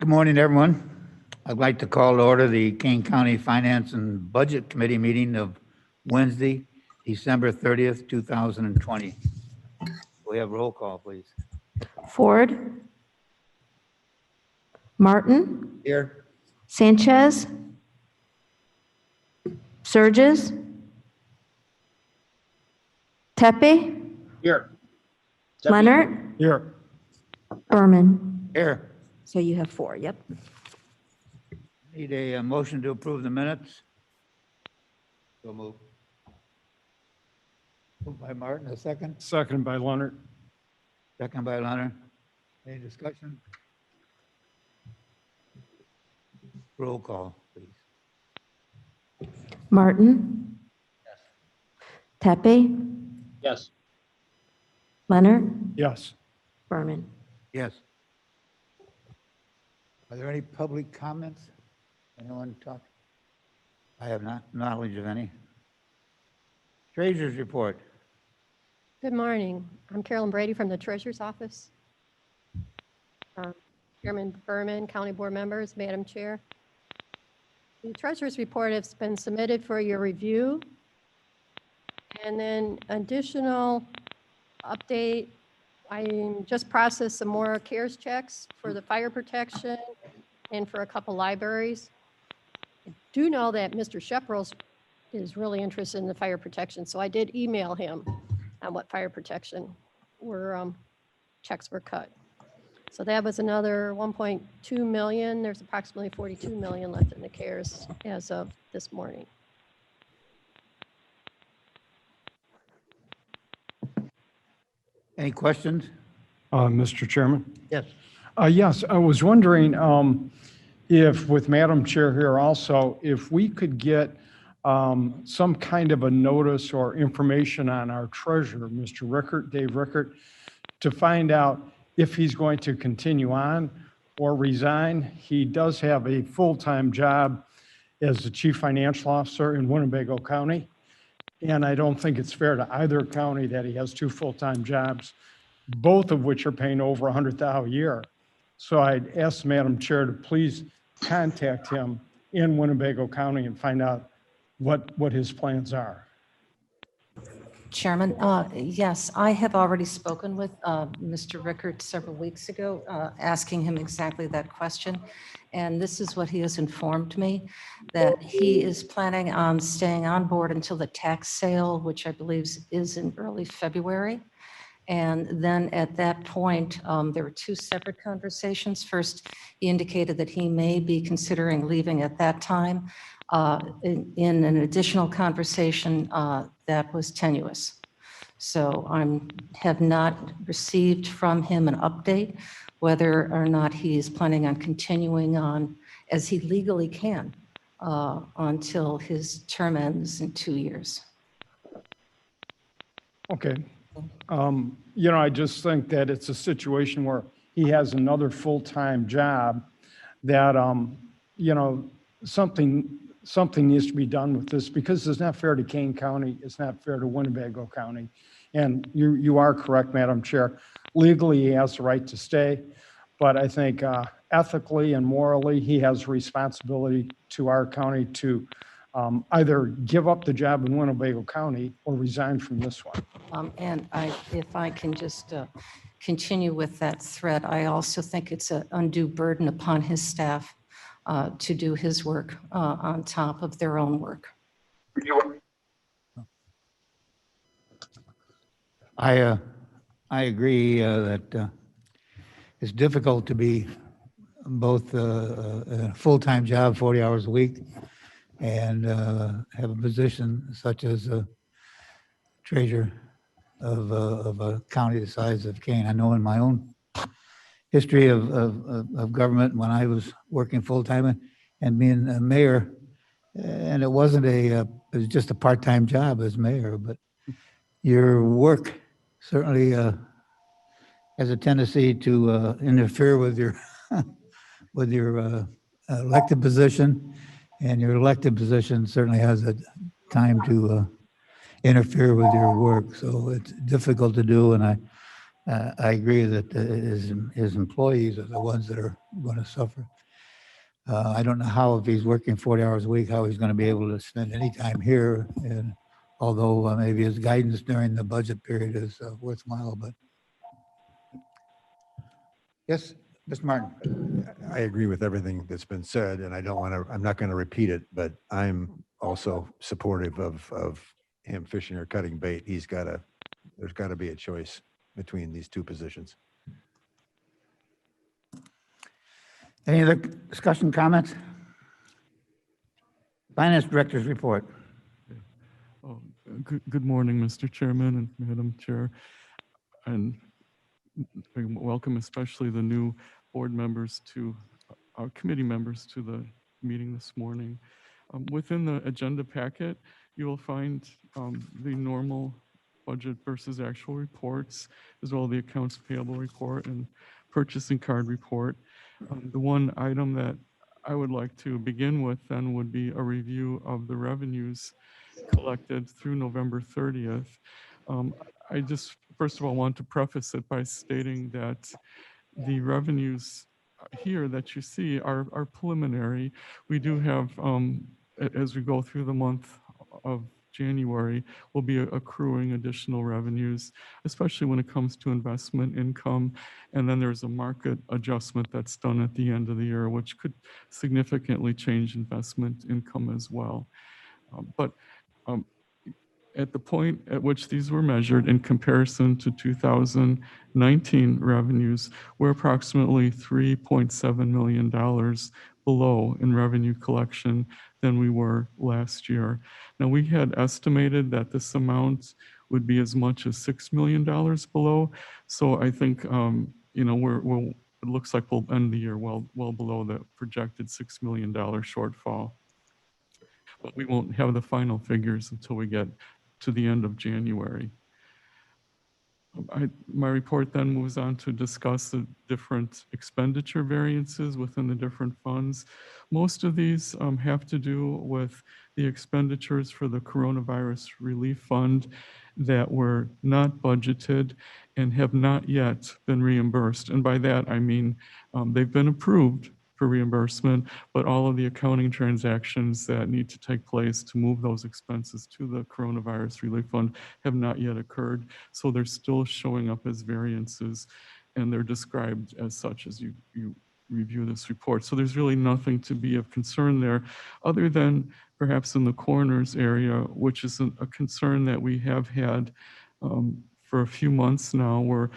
Good morning, everyone. I'd like to call to order the Kane County Finance and Budget Committee meeting of Wednesday, December 30th, 2020. We have roll call, please. Ford, Martin, Here. Sanchez, Surges, Tepe, Here. Leonard, Here. Berman. Here. So you have 4, yep. Need a motion to approve the minutes. So move. Moved by Martin, a second. Seconded by Leonard. Second by Leonard. Any discussion? Roll call, please. Martin. Tepe, Yes. Leonard, Yes. Berman. Yes. Are there any public comments? Anyone talk? I have not knowledge of any. Treasurer's report. Good morning. I'm Carolyn Brady from the Treasurer's Office. Chairman Berman, County Board members, Madam Chair. The Treasurer's report has been submitted for your review. And then additional update, I just processed some more CARES checks for the fire protection and for a couple libraries. I do know that Mr. Shepros is really interested in the fire protection, so I did email him on what fire protection checks were cut. So that was another 1.2 million. There's approximately 42 million left in the CARES as of this morning. Any questions? Mr. Chairman? Yes. Yes, I was wondering if, with Madam Chair here also, if we could get some kind of a notice or information on our treasurer, Mr. Rickert, Dave Rickert, to find out if he's going to continue on or resign. He does have a full-time job as the Chief Financial Officer in Winnebago County. And I don't think it's fair to either county that he has 2 full-time jobs, both of which are paying over $100,000 a year. So I'd ask Madam Chair to please contact him in Winnebago County and find out what his plans are. Chairman, yes, I have already spoken with Mr. Rickert several weeks ago, asking him exactly that question. And this is what he has informed me, that he is planning on staying on board until the tax sale, which I believe is in early February. And then at that point, there were 2 separate conversations. First, he indicated that he may be considering leaving at that time. In an additional conversation that was tenuous. So I have not received from him an update whether or not he is planning on continuing on as he legally can until his term ends in 2 years. Okay. I just think that it's a situation where he has another full-time job that, something needs to be done with this because it's not fair to Kane County. It's not fair to Winnebago County. And you are correct, Madam Chair. Legally, he has the right to stay. But I think ethically and morally, he has a responsibility to our county to either give up the job in Winnebago County or resign from this one. And if I can just continue with that thread, I also think it's an undue burden upon his staff to do his work on top of their own work. I agree that it's difficult to be both a full-time job, 40 hours a week, and have a position such as a treasurer of a county the size of Kane. I know in my own history of government when I was working full-time and being a mayor, and it was just a part-time job as mayor, but your work certainly has a tendency to interfere with your elected position, and your elected position certainly has a time to interfere with your work. So it's difficult to do, and I agree that his employees are the ones that are going to suffer. I don't know how, if he's working 40 hours a week, how he's going to be able to spend any time here. And although maybe his guidance during the budget period is worthwhile, but yes, Mr. Martin. I agree with everything that's been said, and I don't want to, I'm not going to repeat it, but I'm also supportive of him fishing or cutting bait. There's got to be a choice between these two positions. Any other discussion, comments? Finance Director's report. Oh, good morning, Mr. Chairman and Madam Chair. And I welcome especially the new board members to, our committee members to the meeting this morning. Within the agenda packet, you will find the normal budget versus actual reports, as well as the accounts payable report and purchasing card report. The one item that I would like to begin with then would be a review of the revenues collected through November 30th. I just, first of all, want to preface it by stating that the revenues here that you see are preliminary. We do have, as we go through the month of January, we'll be accruing additional revenues, especially when it comes to investment income. And then there's a market adjustment that's done at the end of the year, which could significantly change investment income as well. But at the point at which these were measured in comparison to 2019 revenues, we're approximately $3.7 million below in revenue collection than we were last year. Now, we had estimated that this amount would be as much as $6 million below. So I think, you know, it looks like we'll end the year well below the projected $6 million shortfall. But we won't have the final figures until we get to the end of January. My report then moves on to discuss the different expenditure variances within the different funds. Most of these have to do with the expenditures for the Coronavirus Relief Fund that were not budgeted and have not yet been reimbursed. And by that, I mean they've been approved for reimbursement, but all of the accounting transactions that need to take place to move those expenses to the Coronavirus Relief Fund have not yet occurred. So they're still showing up as variances, and they're described as such as you review this report. So there's really nothing to be of concern there, other than perhaps in the coroner's area, which is a concern that we have had for a few months now, where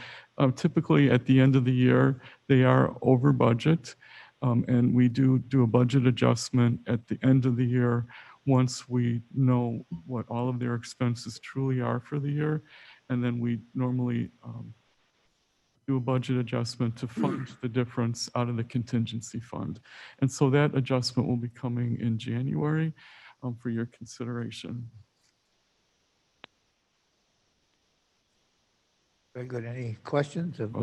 typically at the end of the year, they are over budget. And we do a budget adjustment at the end of the year once we know what all of their expenses truly are for the year. And then we normally do a budget adjustment to fund the difference out of the contingency fund. And so that adjustment will be coming in January for your consideration. Very good. Any questions of?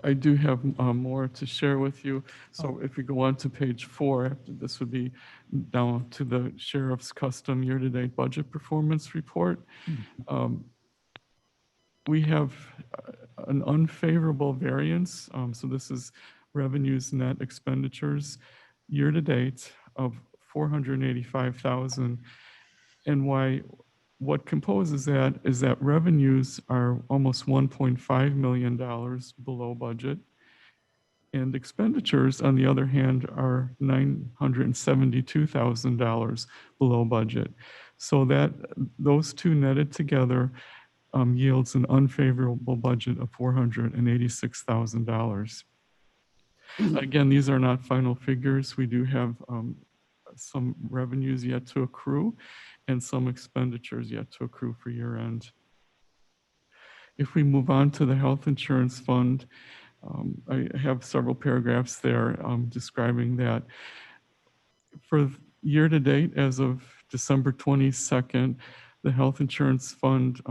I do have more to share with you. So if we go on to page 4, this would be down to the Sheriff's Custom Year-to-Date Budget Performance Report. We have an unfavorable variance. So this is revenues net expenditures year-to-date of $485,000. And what composes that is that revenues are almost $1.5 million below budget. And expenditures, on the other hand, are $972,000 below budget. So that those two netted together yields an unfavorable budget of $486,000. Again, these are not final figures. We do have some revenues yet to accrue and some expenditures yet to accrue for year end. If we move on to the health insurance fund, I have several paragraphs there describing that. For year to date, as of December 22nd, the health insurance fund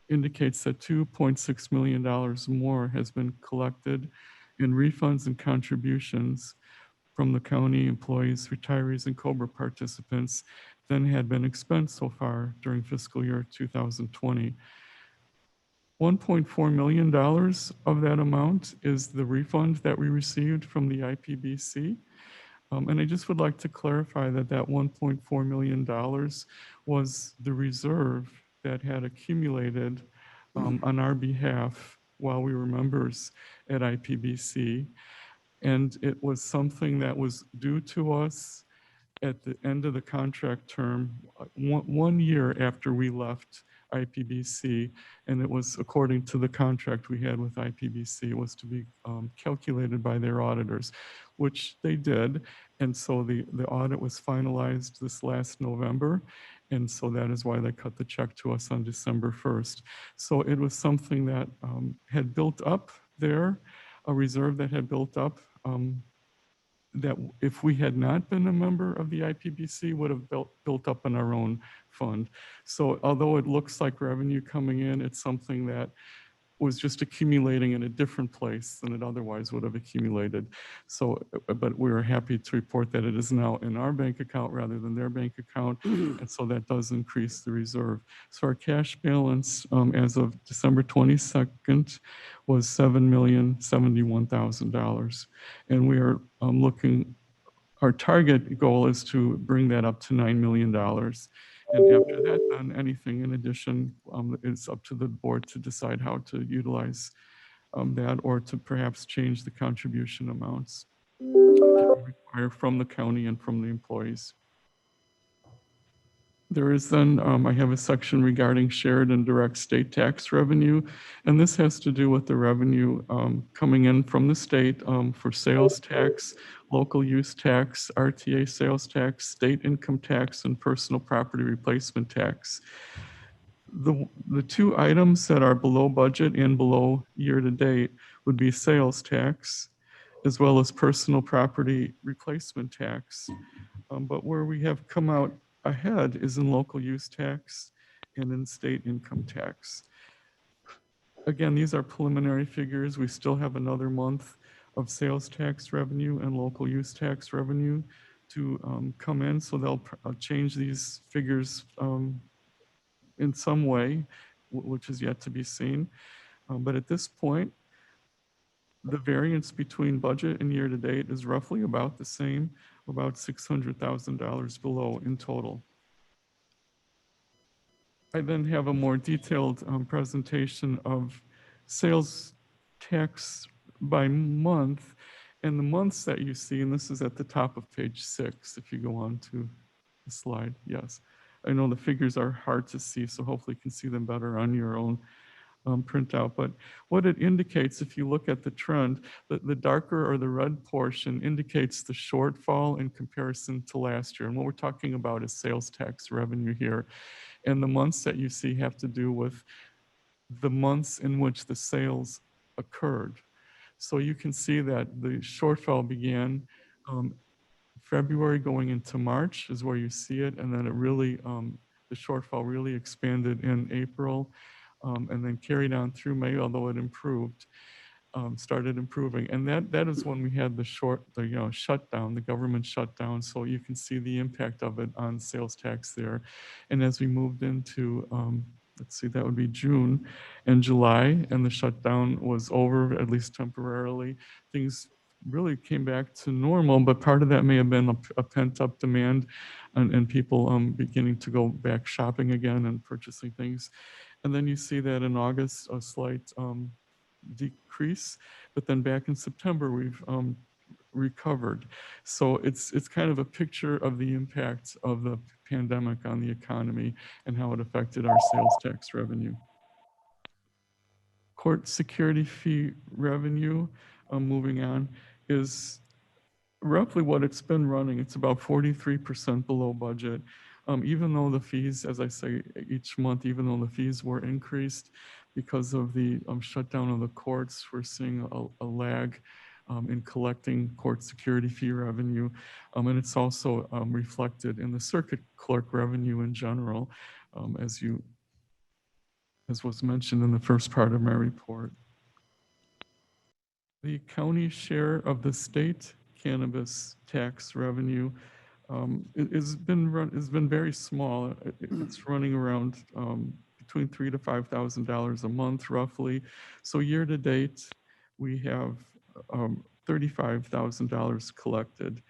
indicates that $2.6 million more has been collected in refunds and contributions from the county employees, retirees, and COBRA participants than had been expensed so far during fiscal year 2020. $1.4 million of that amount is the refund that we received from the IPBC. And I just would like to clarify that that $1.4 million was the reserve that had accumulated on our behalf while we were members at IPBC. And it was something that was due to us at the end of the contract term, 1 year after we left IPBC, and it was according to the contract we had with IPBC, it was to be calculated by their auditors, which they did. And so the audit was finalized this last November. And so that is why they cut the check to us on December 1st. So it was something that had built up there, a reserve that had built up that if we had not been a member of the IPBC would have built up in our own fund. So although it looks like revenue coming in, it's something that was just accumulating in a different place than it otherwise would have accumulated. So, but we were happy to report that it is now in our bank account rather than their bank account. And so that does increase the reserve. So our cash balance as of December 22nd was $7,071,000. And we are looking, our target goal is to bring that up to $9 million. And after that, then anything in addition, it's up to the board to decide how to utilize that or to perhaps change the contribution amounts that we require from the county and from the employees. There is then, I have a section regarding shared and direct state tax revenue, and this has to do with the revenue coming in from the state for sales tax, local use tax, RTA sales tax, state income tax, and personal property replacement tax. The two items that are below budget and below year to date would be sales tax, as well as personal property replacement tax. But where we have come out ahead is in local use tax and in state income tax. Again, these are preliminary figures. We still have another month of sales tax revenue and local use tax revenue to come in. So they'll change these figures in some way, which is yet to be seen. But at this point, the variance between budget and year to date is roughly about the same, about $600,000 below in total. I then have a more detailed presentation of sales tax by month, and the months that you see, and this is at the top of page 6, if you go on to the slide, yes. I know the figures are hard to see, so hopefully you can see them better on your own printout. But what it indicates, if you look at the trend, the darker or the red portion indicates the shortfall in comparison to last year. And what we're talking about is sales tax revenue here. And the months that you see have to do with the months in which the sales occurred. So you can see that the shortfall began February going into March is where you see it. And then it really, the shortfall really expanded in April. And then carried on through May, although it improved, started improving. And that is when we had the shutdown, the government shutdown. So you can see the impact of it on sales tax there. And as we moved into, let's see, that would be June and July, and the shutdown was over, at least temporarily, things really came back to normal, but part of that may have been a pent-up demand and people beginning to go back shopping again and purchasing things. And then you see that in August, a slight decrease, but then back in September, we've recovered. So it's kind of a picture of the impact of the pandemic on the economy and how it affected our sales tax revenue. Court security fee revenue, moving on, is roughly what it's been running. It's about 43% below budget. Even though the fees, as I say, each month, even though the fees were increased because of the shutdown of the courts, we're seeing a lag in collecting court security fee revenue. And it's also reflected in the circuit clerk revenue in general, as was mentioned in the first part of my report. The county share of the state cannabis tax revenue has been very small. It's running around between $3,000 to $5,000 a month roughly. So year to date, we have $35,000 collected.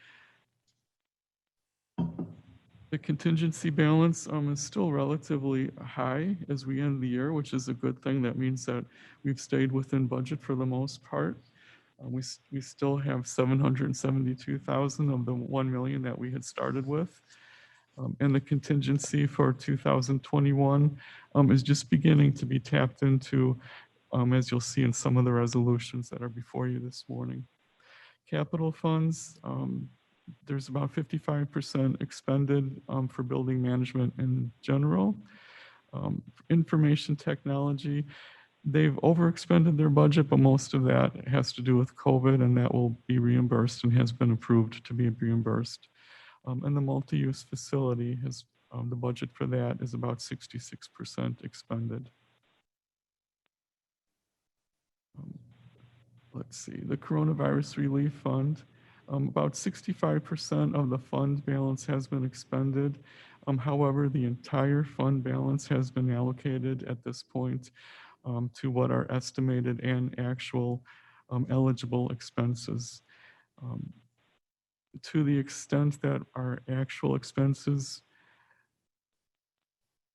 The contingency balance is still relatively high as we end the year, which is a good thing. That means that we've stayed within budget for the most part. We still have 772,000 of the 1 million that we had started with. And the contingency for 2021 is just beginning to be tapped into, as you'll see in some of the resolutions that are before you this morning. Capital funds, there's about 55% expended for building management in general. Information technology, they've overexpended their budget, but most of that has to do with COVID, and that will be reimbursed and has been approved to be reimbursed. And the multi-use facility has, the budget for that is about 66% expended. Let's see, the Coronavirus Relief Fund, about 65% of the fund balance has been expended. However, the entire fund balance has been allocated at this point to what are estimated and actual eligible expenses. To the extent that our actual expenses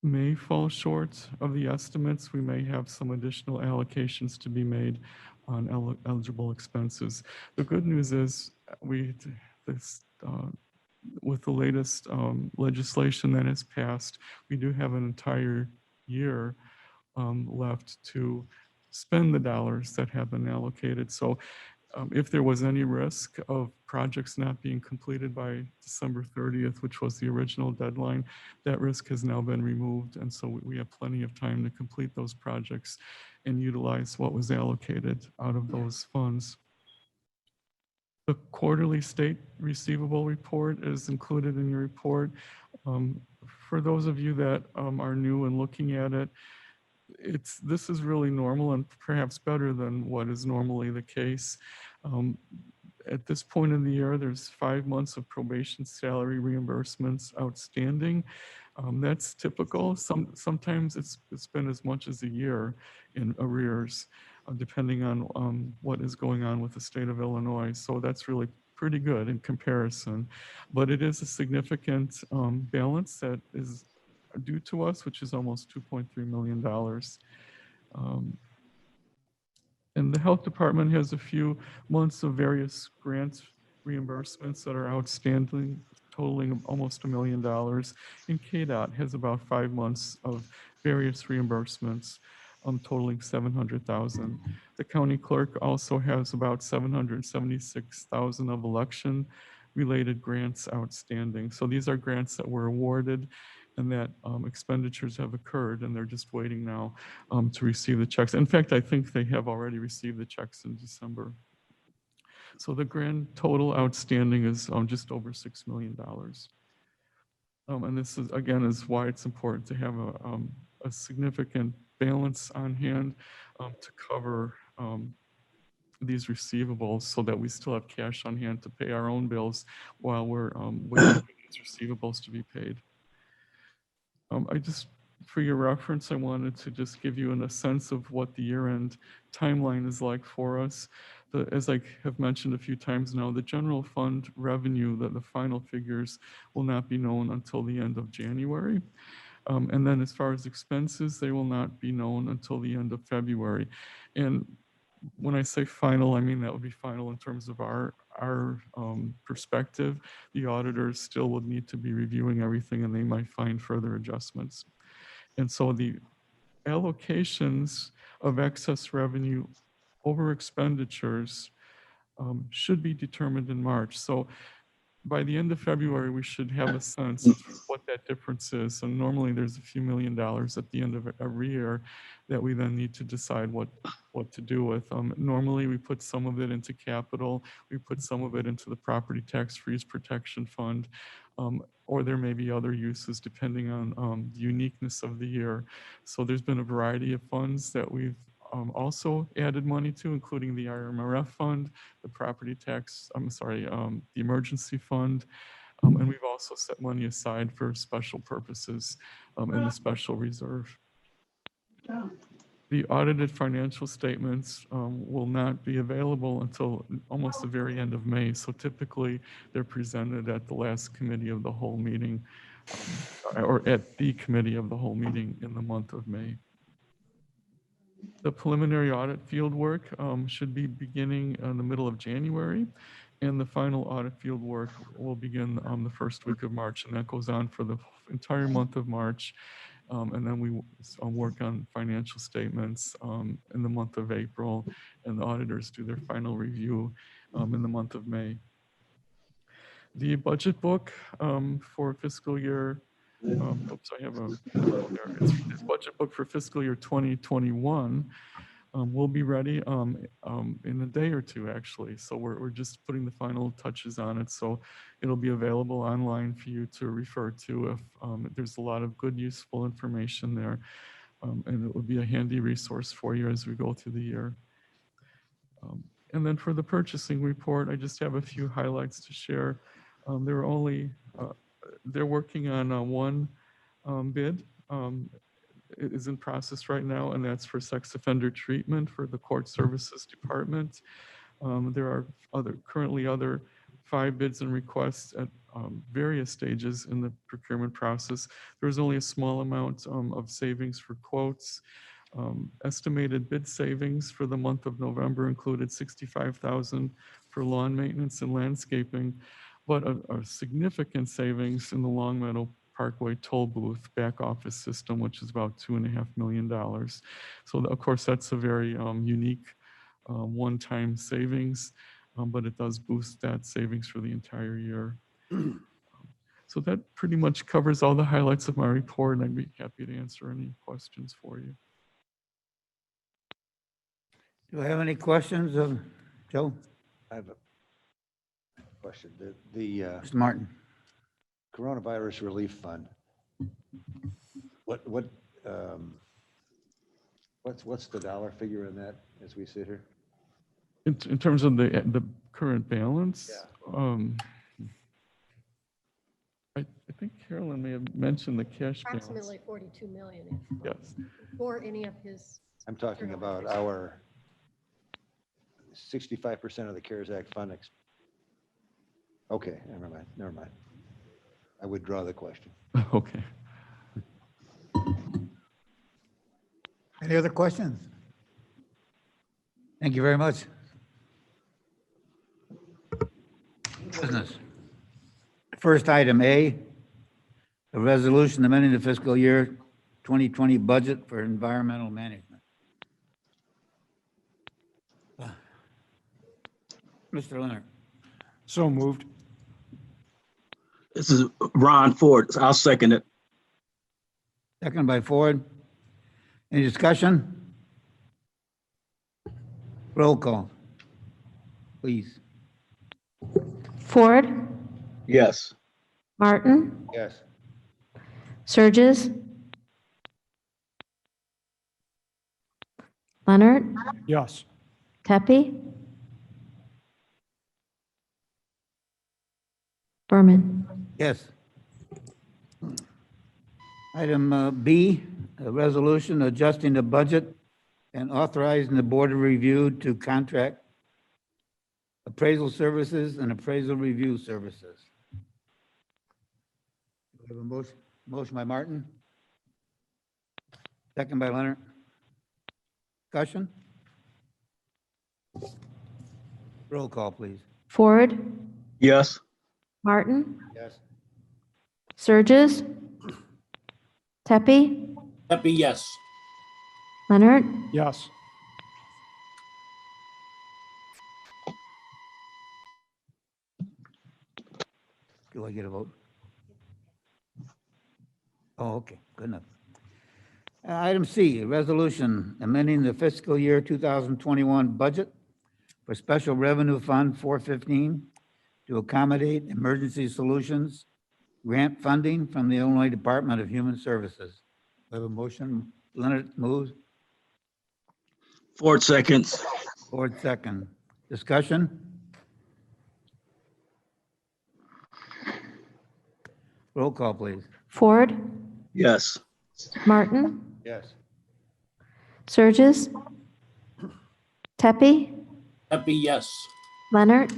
may fall short of the estimates, we may have some additional allocations to be made on eligible expenses. The good news is with the latest legislation that has passed, we do have an entire year left to spend the dollars that have been allocated. So if there was any risk of projects not being completed by December 30th, which was the original deadline, that risk has now been removed. And so we have plenty of time to complete those projects and utilize what was allocated out of those funds. The quarterly state receivable report is included in your report. For those of you that are new and looking at it, this is really normal and perhaps better than what is normally the case. At this point in the year, there's 5 months of probation salary reimbursements outstanding. That's typical. Sometimes it's been as much as a year in arrears, depending on what is going on with the state of Illinois. So that's really pretty good in comparison. But it is a significant balance that is due to us, which is almost $2.3 million. And the health department has a few months of various grant reimbursements that are outstanding, totaling almost $1 million. And KDOT has about 5 months of various reimbursements, totaling 700,000. The county clerk also has about 776,000 of election-related grants outstanding. So these are grants that were awarded and that expenditures have occurred, and they're just waiting now to receive the checks. In fact, I think they have already received the checks in December. So the grand total outstanding is just over $6 million. And this is, again, is why it's important to have a significant balance on hand to cover these receivables so that we still have cash on hand to pay our own bills while we're waiting for these receivables to be paid. For your reference, I wanted to just give you a sense of what the year-end timeline is like for us. As I have mentioned a few times now, the general fund revenue, the final figures will not be known until the end of January. And then as far as expenses, they will not be known until the end of February. And when I say final, I mean that would be final in terms of our perspective. The auditors still would need to be reviewing everything, and they might find further adjustments. And so the allocations of excess revenue over expenditures should be determined in March. So by the end of February, we should have a sense of what that difference is. And normally there's a few $1 million at the end of every year that we then need to decide what to do with. Normally we put some of it into capital, we put some of it into the property tax freeze protection fund, or there may be other uses depending on the uniqueness of the year. So there's been a variety of funds that we've also added money to, including the IMRF fund, the property tax, the emergency fund, and we've also set money aside for special purposes in the special reserve. The audited financial statements will not be available until almost the very end of May. So typically, they're presented at the last committee of the whole meeting, or at the committee of the whole meeting in the month of May. The preliminary audit field work should be beginning in the middle of January, and the final audit field work will begin on the first week of March, and that goes on for the entire month of March. And then we work on financial statements in the month of April, and the auditors do their final review in the month of May. The budget book for fiscal year, oops, I have a, there. It's budget book for fiscal year 2021 will be ready in a day or two, actually. So we're just putting the final touches on it. So it'll be available online for you to refer to if there's a lot of good, useful information there. And it will be a handy resource for you as we go through the year. And then for the purchasing report, I just have a few highlights to share. They're working on one bid. It is in process right now, and that's for sex offender treatment for the Court Services Department. There are currently other 5 bids and requests at various stages in the procurement process. There's only a small amount of savings for quotes. Estimated bid savings for the month of November included $65,000 for lawn maintenance and landscaping, but a significant savings in the Long Meadow Parkway toll booth back office system, which is about $2.5 million. So of course, that's a very unique one-time savings, but it does boost that savings for the entire year. So that pretty much covers all the highlights of my report, and I'd be happy to answer any questions for you. Do I have any questions of Joe? I have a question. The Mr. Martin? Coronavirus Relief Fund, what's the dollar figure in that as we sit here? In terms of the current balance, I think Carolyn may have mentioned the cash balance. Approximately 42 million Yes. for any of his. I'm talking about our 65% of the CARES Act fund. Okay, never mind. I withdraw the question. Okay. Any other questions? Thank you very much. Business. First item A, a resolution amending the fiscal year 2020 budget for environmental management. Mr. Leonard. So moved. This is Ron Ford. I'll second it. Second by Ford. Any discussion? Roll call, please. Ford, Yes. Martin, Yes. Surges, Leonard, Yes. Tepe, Berman. Yes. Item B, a resolution adjusting the budget and authorizing the Board of Review to contract appraisal services and appraisal review services. We have a motion by Martin. Second by Leonard. Discussion? Roll call, please. Ford, Yes. Martin, Yes. Surges, Tepe, Pepe, yes. Leonard, Yes. Do I get a vote? Oh, okay, good enough. Item C, a resolution amending the fiscal year 2021 budget for Special Revenue Fund 415 to accommodate emergency solutions grant funding from the Illinois Department of Human Services. We have a motion. Leonard moves. Ford seconds. Ford second. Discussion? Roll call, please. Ford, Yes. Martin, Yes. Surges, Tepe, Happy, yes. Leonard.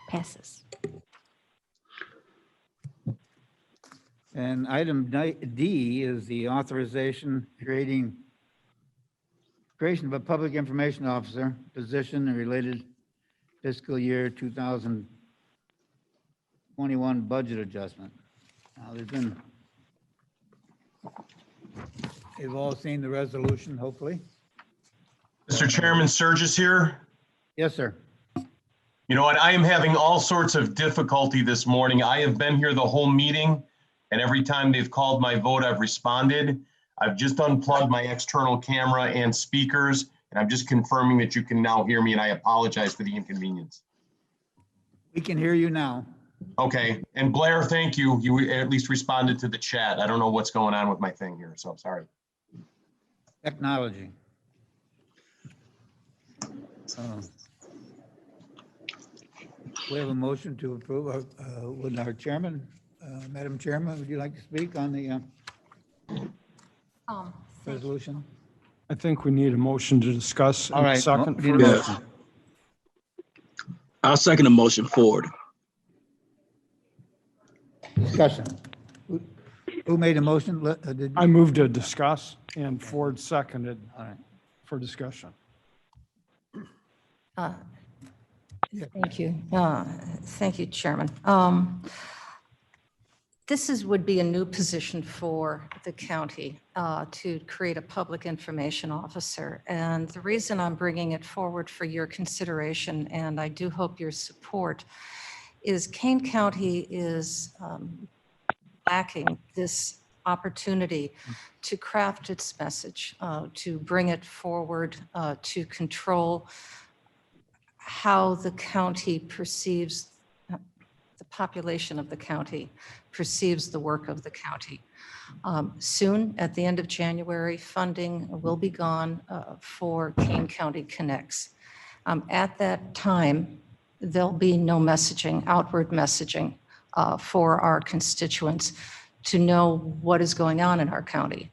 Passes. And item D is the authorization creation of a public information officer position and related fiscal year 2021 budget adjustment. Now, you've all seen the resolution, hopefully. Mr. Chairman, Surges here. Yes, sir. You know what? I am having all sorts of difficulty this morning. I have been here the whole meeting, and every time they've called my vote, I've responded. I've just unplugged my external camera and speakers, and I'm just confirming that you can now hear me, and I apologize for the inconvenience. We can hear you now. Okay, and Blair, thank you. You at least responded to the chat. I don't know what's going on with my thing here, so I'm sorry. Technology. We have a motion to approve. Would our chairman, Madam Chairman, would you like to speak on the resolution? I think we need a motion to discuss. All right. Second. Need a Yes. motion. I'll second the motion forward. Discussion. Who made a motion? I moved to discuss and Ford seconded All right. for discussion. Thank you. Thank you, Chairman. This would be a new position for the county to create a public information officer. And the reason I'm bringing it forward for your consideration, and I do hope your support, is Kane County is lacking this opportunity to craft its message, to bring it forward, to control how the county perceives, the population of the county perceives the work of the county. Soon, at the end of January, funding will be gone for Kane County Connects. At that time, there'll be no messaging, outward messaging for our constituents to know what is going on in our county.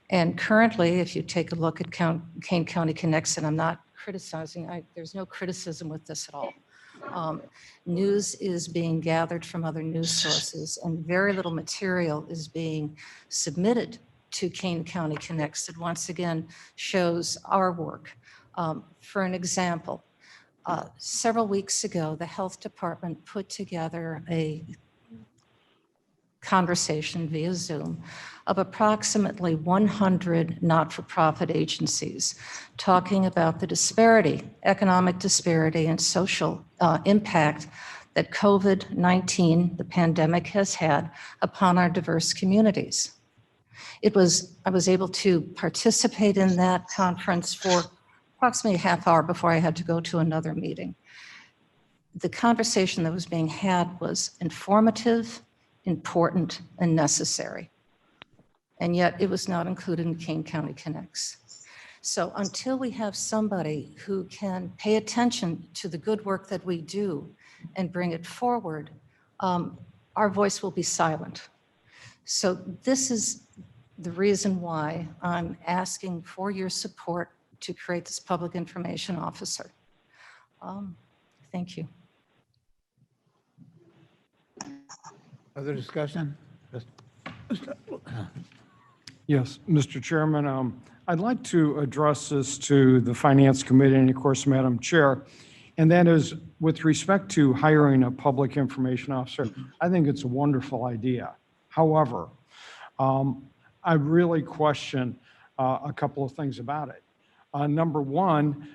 And currently, if you take a look at Kane County Connects, and I'm not criticizing, there's no criticism with this at all. News is being gathered from other news sources, and very little material is being submitted to Kane County Connects that once again shows our work. For an example, several weeks ago, the health department put together a conversation via Zoom of approximately 100 not-for-profit agencies talking about the disparity, economic disparity and social impact that COVID-19, the pandemic, has had upon our diverse communities. I was able to participate in that conference for approximately a half hour before I had to go to another meeting. The conversation that was being had was informative, important, and necessary. And yet it was not included in Kane County Connects. So until we have somebody who can pay attention to the good work that we do and bring it forward, our voice will be silent. So this is the reason why I'm asking for your support to create this public information officer. Thank you. Other discussion? Yes, Mr. Chairman, I'd like to address this to the Finance Committee and of course, Madam Chair. And that is with respect to hiring a public information officer, I think it's a wonderful idea. However, I really question a couple of things about it. Number one,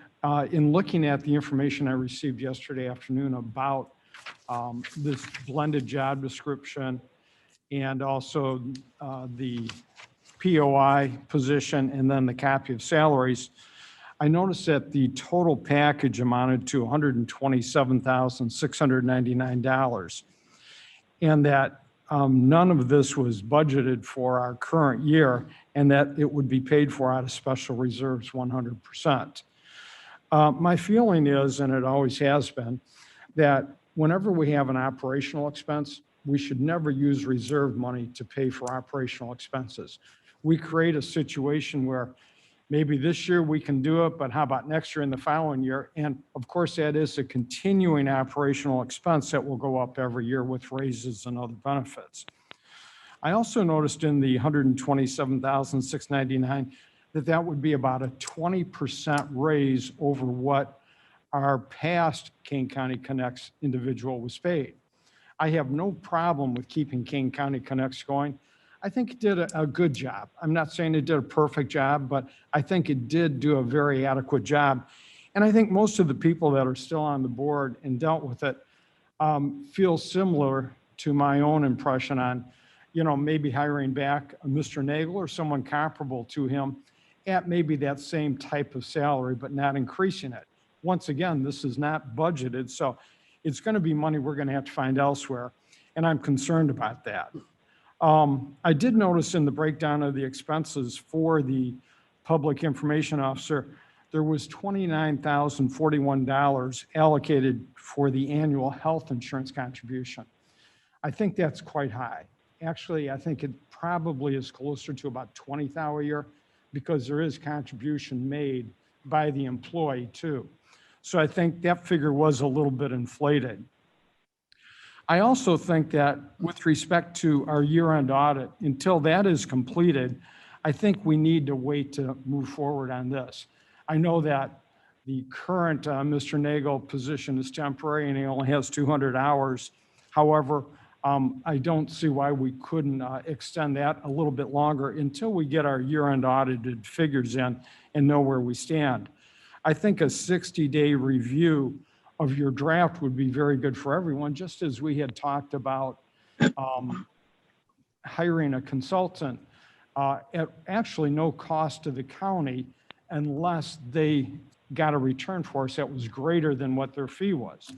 in looking at the information I received yesterday afternoon about this blended job description and also the POI position and then the copy of salaries, I noticed that the total package amounted to $127,699 and that none of this was budgeted for our current year and that it would be paid for out of special reserves 100%. My feeling is, and it always has been, that whenever we have an operational expense, we should never use reserve money to pay for operational expenses. We create a situation where maybe this year we can do it, but how about next year and the following year? And of course, that is a continuing operational expense that will go up every year with raises and other benefits. I also noticed in the $127,699 that would be about a 20% raise over what our past Kane County Connects individual was paid. I have no problem with keeping Kane County Connects going. I think it did a good job. I'm not saying it did a perfect job, but I think it did do a very adequate job. And I think most of the people that are still on the board and dealt with it feel similar to my own impression on, maybe hiring back a Mr. Nagel or someone comparable to him at maybe that same type of salary, but not increasing it. Once again, this is not budgeted, so it's going to be money we're going to have to find elsewhere, and I'm concerned about that. I did notice in the breakdown of the expenses for the public information officer, there was $29,041 allocated for the annual health insurance contribution. I think that's quite high. Actually, I think it probably is closer to about $20,000 a year because there is contribution made by the employee too. So I think that figure was a little bit inflated. I also think that with respect to our year-end audit, until that is completed, I think we need to wait to move forward on this. I know that the current Mr. Nagel position is temporary and he only has 200 hours. However, I don't see why we couldn't extend that a little bit longer until we get our year-end audited figures in and know where we stand. I think a 60-day review of your draft would be very good for everyone, just as we had talked about hiring a consultant at actually no cost to the county unless they got a return for us that was greater than what their fee was.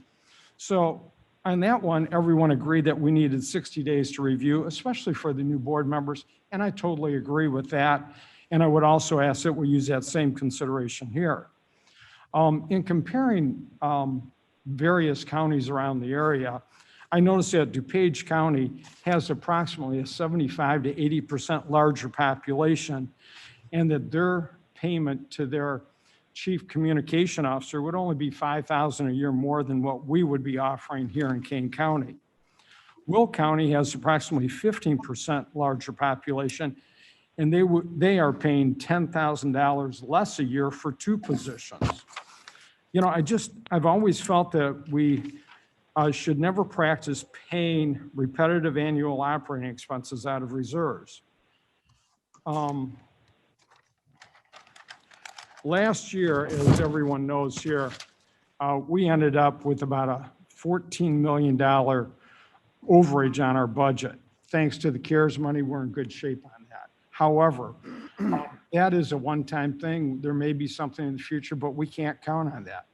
So on that one, everyone agreed that we needed 60 days to review, especially for the new board members, and I totally agree with that. And I would also ask that we use that same consideration here. In comparing various counties around the area, I noticed that DuPage County has approximately a 75 to 80% larger population, and that their payment to their chief communication officer would only be $5,000 a year more than what we would be offering here in Kane County. Will County has approximately 15% larger population, and they are paying $10,000 less a year for two positions. I've always felt that we should never practice paying repetitive annual operating expenses out of reserves. Last year, as everyone knows here, we ended up with about a $14 million overage on our budget. Thanks to the CARES money, we're in good shape on that. However, that is a one-time thing. There may be something in the future, but we can't count on that.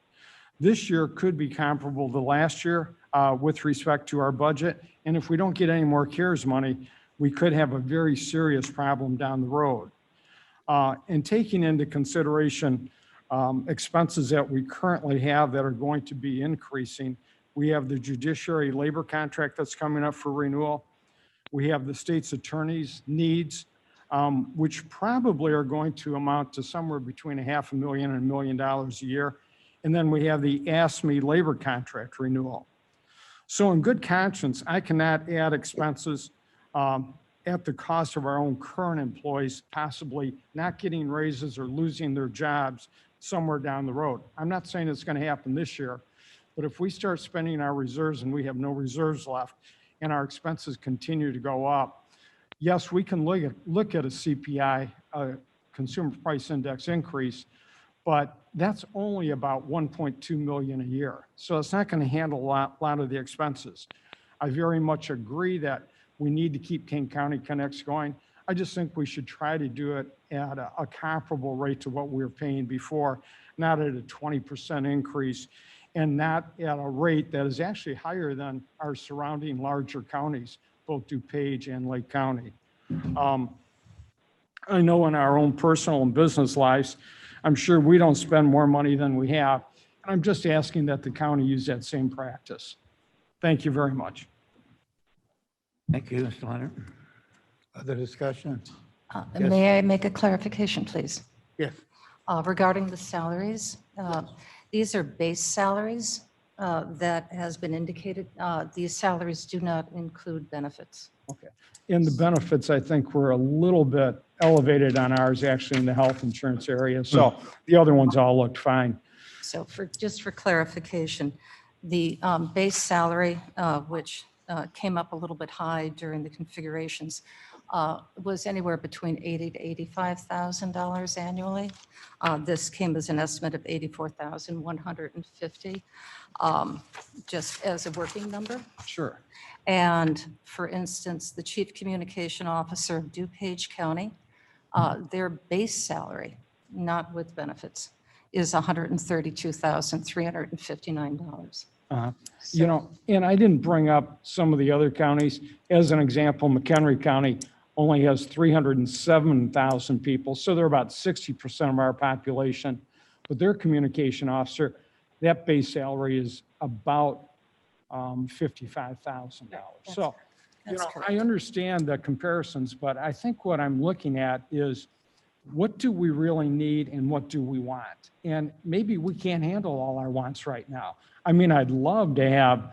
This year could be comparable to last year with respect to our budget. And if we don't get any more CARES money, we could have a very serious problem down the road. And taking into consideration expenses that we currently have that are going to be increasing, we have the judiciary labor contract that's coming up for renewal. We have the state's attorney's needs, which probably are going to amount to somewhere between $500,000 and $1 million a year. And then we have the ASME labor contract renewal. So in good conscience, I cannot add expenses at the cost of our own current employees, possibly not getting raises or losing their jobs somewhere down the road. I'm not saying it's going to happen this year, but if we start spending our reserves and we have no reserves left and our expenses continue to go up, yes, we can look at a CPI, Consumer Price Index increase, but that's only about 1.2 million a year. So it's not going to handle a lot of the expenses. I very much agree that we need to keep Kane County Connects going. I just think we should try to do it at a comparable rate to what we were paying before, not at a 20% increase, and not at a rate that is actually higher than our surrounding larger counties, both DuPage and Lake County. I know in our own personal and business lives, I'm sure we don't spend more money than we have. And I'm just asking that the county use that same practice. Thank you very much. Thank you, Mr. Leonard. Other discussion? May I make a clarification, please? Yes. Regarding the salaries, these are base salaries that has been indicated. These salaries do not include benefits. Okay. And the benefits, I think, were a little bit elevated on ours, actually, in the health insurance area. So the other ones all looked fine. So just for clarification, the base salary, which came up a little bit high during the configurations, was anywhere between $80,000 to $85,000 annually. This came as an estimate of $84,150, just as a working number. Sure. And for instance, the Chief Communication Officer of DuPage County, their base salary, not with benefits, is $132,359. You know, and I didn't bring up some of the other counties. As an example, McHenry County only has 307,000 people, so they're about 60% of our population. But their communication officer, that base salary is about $55,000. So, you know, I understand the comparisons, but I think what I'm looking at is what do we really need and what do we want? And maybe we can't handle all our wants right now. I mean, I'd love to have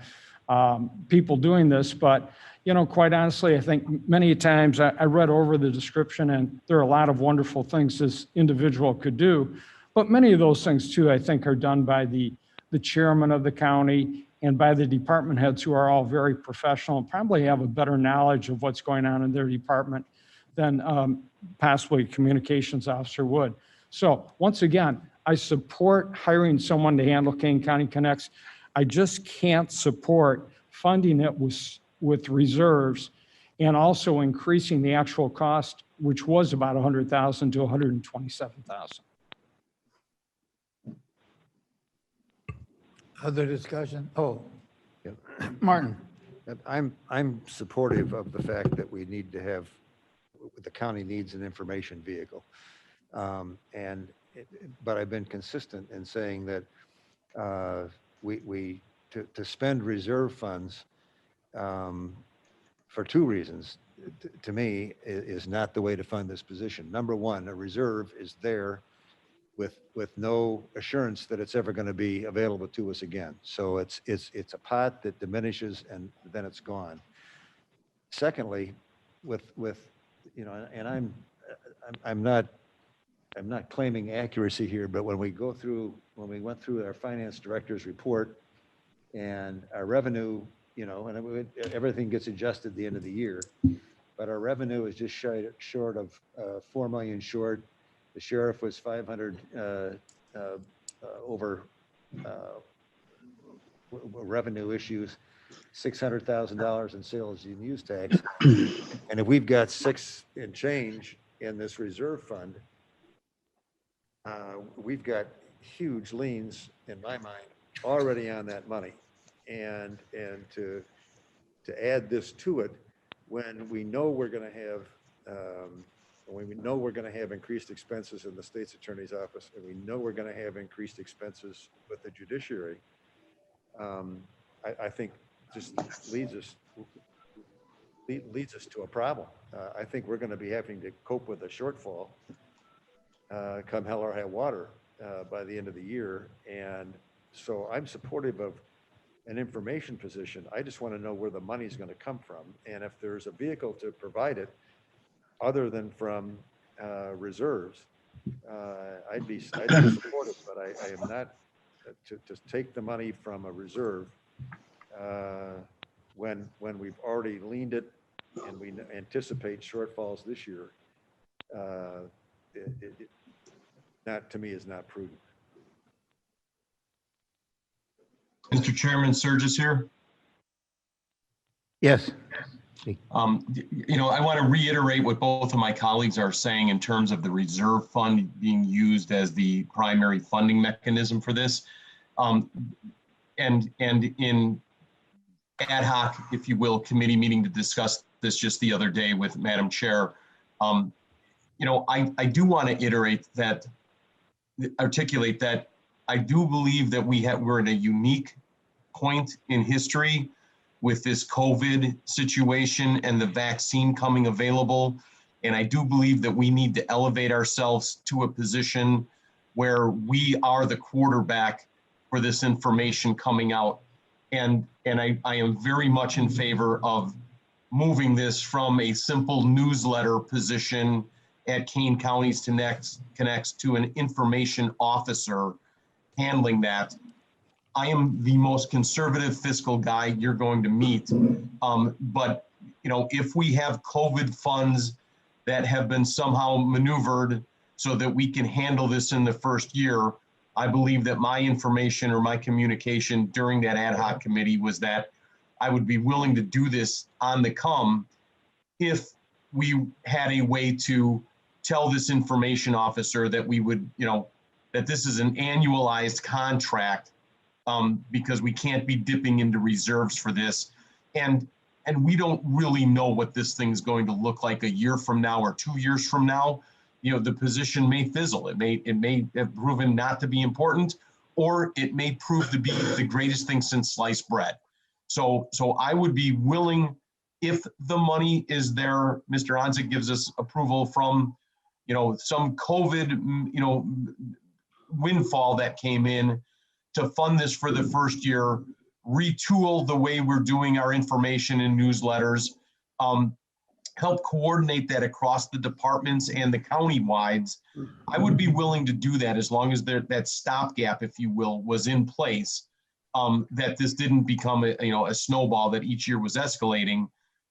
people doing this, but, you know, quite honestly, I think many times I read over the description and there are a lot of wonderful things this individual could do. But many of those things too, I think, are done by the chairman of the county and by the department heads who are all very professional and probably have a better knowledge of what's going on in their department than possibly a communications officer would. So once again, I support hiring someone to handle Kane County Connects. I just can't support funding it with reserves and also increasing the actual cost, which was about $100,000 to $127,000. Other discussion? Oh, Yep. Martin. I'm supportive of the fact that we need to have, the county needs an information vehicle. But I've been consistent in saying that to spend reserve funds for two reasons, to me, is not the way to fund this position. Number one, a reserve is there with no assurance that it's ever going to be available to us again. So it's a pot that diminishes and then it's gone. Secondly, with you know, and I'm not claiming accuracy here, but when we went through our finance director's report and our revenue, you know, and everything gets adjusted at the end of the year, but our revenue is just short of 4 million short. The sheriff was 500 over revenue issues, $600,000 in sales and use tax. And if we've got 6 and change in this reserve fund, we've got huge liens in my mind already on that money. And to add this to it, when we know we're going to have increased expenses in the state's attorney's office, and we know we're going to have increased expenses with the judiciary, I think just leads us to a problem. I think we're going to be having to cope with a shortfall come hell or high water by the end of the year. And so I'm supportive of an information position. I just want to know where the money's going to come from. And if there's a vehicle to provide it other than from reserves, I'd be supportive, but I am not to take the money from a reserve when we've already leaned it and we anticipate shortfalls this year. That to me is not prudent. Mr. Chairman, Surges here. Yes. You know, I want to reiterate what both of my colleagues are saying in terms of the reserve fund being used as the primary funding mechanism for this. And in ad hoc, if you will, committee meeting to discuss this just the other day with Madam Chair, you know, I do want to articulate that I do believe that we're in a unique point in history with this COVID situation and the vaccine coming available And I do believe that we need to elevate ourselves to a position where we are the quarterback for this information coming out. And I am very much in favor of moving this from a simple newsletter position at Kane Counties Connects to an information officer handling that. I am the most conservative fiscal guy you're going to meet. But if we have COVID funds that have been somehow maneuvered so that we can handle this in the first year, I believe that my information or my communication during that ad hoc committee was that I would be willing to do this on the come if we had a way to tell this information officer that we would, that this is an annualized contract, because we can't be dipping into reserves for this. And we don't really know what this thing's going to look like a year from now or 2 years from now. The position may fizzle. It may have proven not to be important, or it may prove to be the greatest thing since sliced bread. So I would be willing, if the money is there, Mr. Onzik gives us approval from, some COVID, windfall that came in, to fund this for the first year, retool the way we're doing our information and newsletters, help coordinate that across the departments and the county-wides. I would be willing to do that as long as that stopgap, if you will, was in place, that this didn't become a snowball that each year was escalating,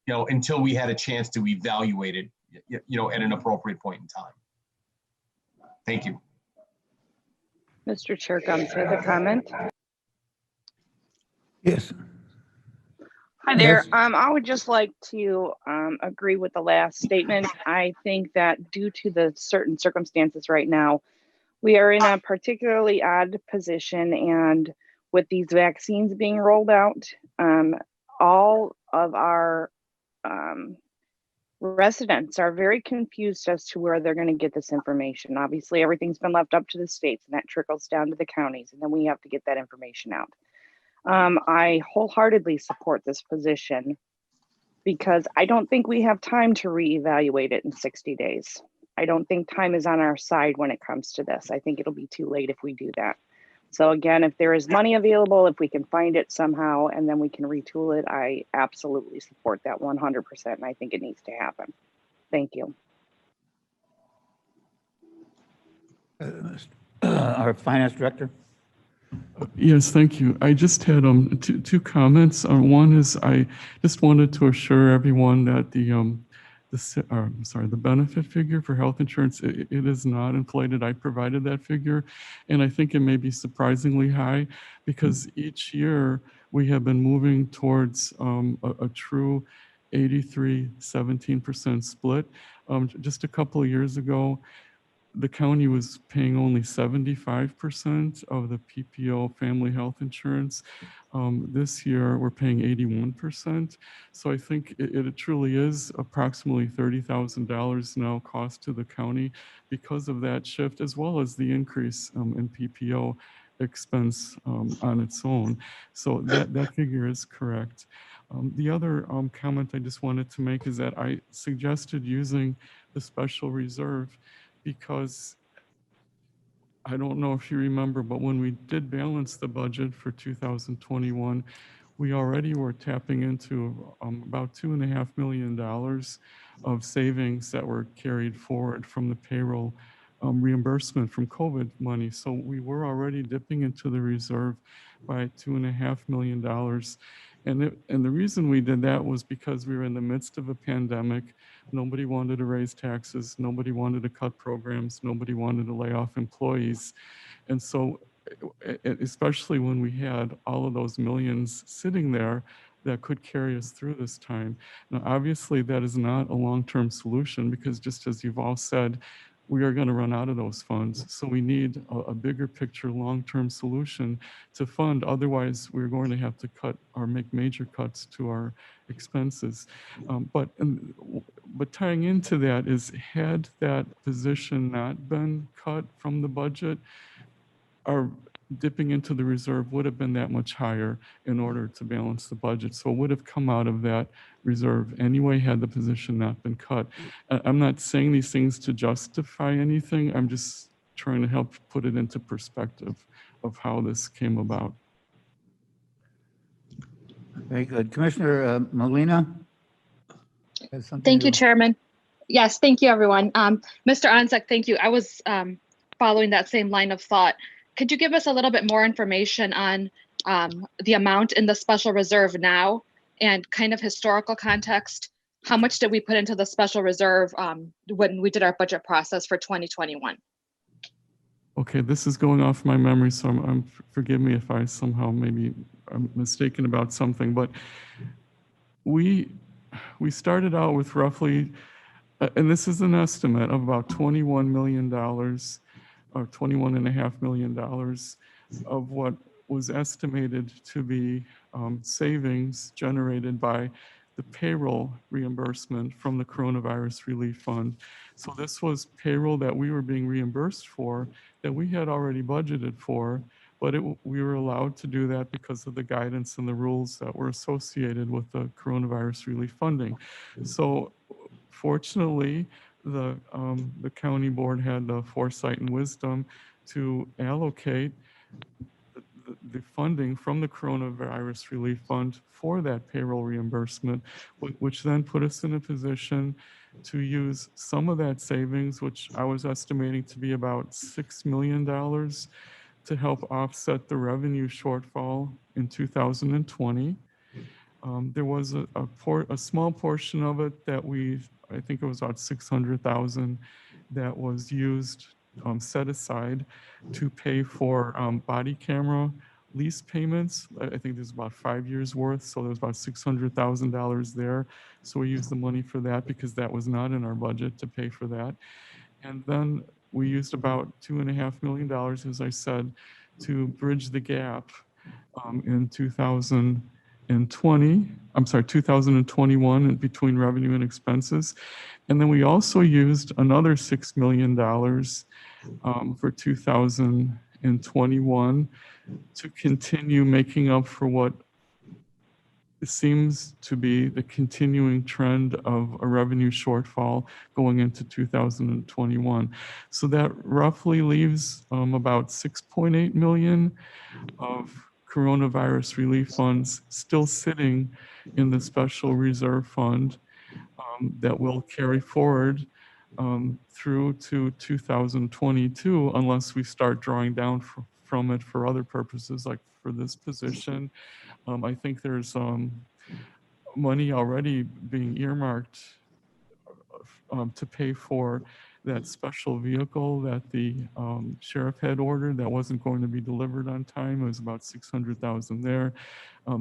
until we had a chance to evaluate it, at an appropriate point in time. Thank you. Mr. Chair, Gums has a comment. Yes. Hi there. Yes. I would just like to agree with the last statement. I think that due to the certain circumstances right now, we are in a particularly odd position, and with these vaccines being rolled out, all of our residents are very confused as to where they're going to get this information. Obviously, everything's been left up to the states, and that trickles down to the counties, and then we have to get that information out. I wholeheartedly support this position because I don't think we have time to reevaluate it in 60 days. I don't think time is on our side when it comes to this. I think it'll be too late if we do that. So again, if there is money available, if we can find it somehow and then we can retool it, I absolutely support that 100%. And I think it needs to happen. Thank you. Our finance director. Yes, thank you. I just had two comments. One is I just wanted to assure everyone that the benefit figure for health insurance, it is not inflated. I provided that figure, and I think it may be surprisingly high because each year we have been moving towards a true 83-17% split. Just a couple of years ago, the county was paying only 75% of the PPO family health insurance. This year, we're paying 81%. So I think it truly is approximately $30,000 now cost to the county because of that shift, as well as the increase in PPO expense on its own. So that figure is correct. The other comment I just wanted to make is that I suggested using the special reserve because I don't know if you remember, but when we did balance the budget for 2021, we already were tapping into about $2.5 million of savings that were carried forward from the payroll reimbursement from COVID money. So we were already dipping into the reserve by $2.5 million. And the reason we did that was because we were in the midst of a pandemic. Nobody wanted to raise taxes. Nobody wanted to cut programs. Nobody wanted to lay off employees. And so, especially when we had all of those millions sitting there that could carry us through this time. Now, obviously, that is not a long-term solution because just as you've all said, we are going to run out of those funds. So we need a bigger picture, long-term solution to fund. Otherwise, we're going to have to cut or make major cuts to our expenses. But tying into that is, had that position not been cut from the budget, dipping into the reserve would have been that much higher in order to balance the budget. So it would have come out of that reserve anyway had the position not been cut. I'm not saying these things to justify anything. I'm just trying to help put it into perspective of how this came about. Very good. Commissioner Molina? has something Thank you, to- Chairman. Yes, thank you, everyone. Mr. Onzek, thank you. I was following that same line of thought. Could you give us a little bit more information on the amount in the special reserve now and kind of historical context? How much did we put into the special reserve when we did our budget process for 2021? Okay, this is going off my memory, so forgive me if I somehow maybe I'm mistaken about something, but we started out with roughly, and this is an estimate of about $21 million or $21.5 million of what was estimated to be savings generated by the payroll reimbursement from the Coronavirus Relief Fund. So this was payroll that we were being reimbursed for that we had already budgeted for, but we were allowed to do that because of the guidance and the rules that were associated with the Coronavirus Relief funding. So fortunately, the county board had the foresight and wisdom to allocate the funding from the Coronavirus Relief Fund for that payroll reimbursement, which then put us in a position to use some of that savings, which I was estimating to be about $6 million, to help offset the revenue shortfall in 2020. There was a small portion of it that I think it was about 600,000 that was used, set aside to pay for body camera lease payments. I think there's about 5 years worth, so there's about $600,000 there. So we used the money for that because that was not in our budget to pay for that. And then we used about $2.5 million, as I said, to bridge the gap in 2021 between revenue and expenses. And then we also used another $6 million for 2021 to continue making up for what seems to be the continuing trend of a revenue shortfall going into 2021. So that roughly leaves about 6.8 million of coronavirus relief funds still sitting in the special reserve fund that will carry forward through to 2022 unless we start drawing down from it for other purposes, like for this position. I think there's money already being earmarked to pay for that special vehicle that the sheriff had ordered that wasn't going to be delivered on time. It was about 600,000 there.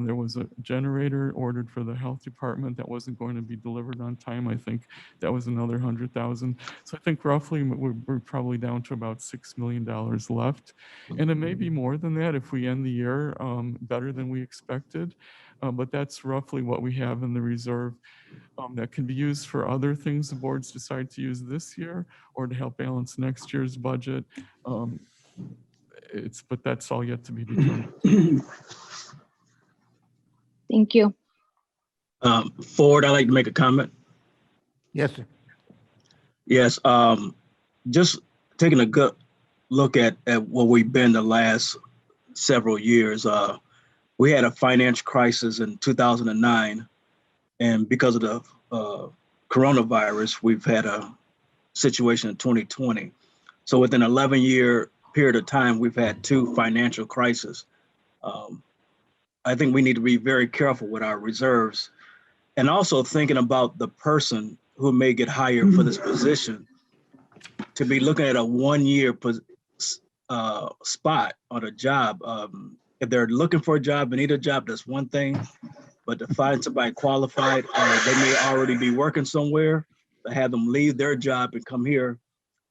There was a generator ordered for the health department that wasn't going to be delivered on time. I think that was another 100,000. So I think roughly we're probably down to about $6 million left. And it may be more than that if we end the year better than we expected. But that's roughly what we have in the reserve that can be used for other things the boards decide to use this year or to help balance next year's budget. But that's all yet to be determined. Thank you. Ford, I'd like to make a comment. Yes, sir. Yes, just taking a good look at what we've been the last several years. We had a financial crisis in 2009, and because of the coronavirus, we've had a situation in 2020. So within an 11-year period of time, we've had two financial crises. I think we need to be very careful with our reserves and also thinking about the person who may get hired for this position to be looking at a 1-year spot on a job. If they're looking for a job and need a job, that's one thing, but to find somebody qualified, they may already be working somewhere, to have them leave their job and come here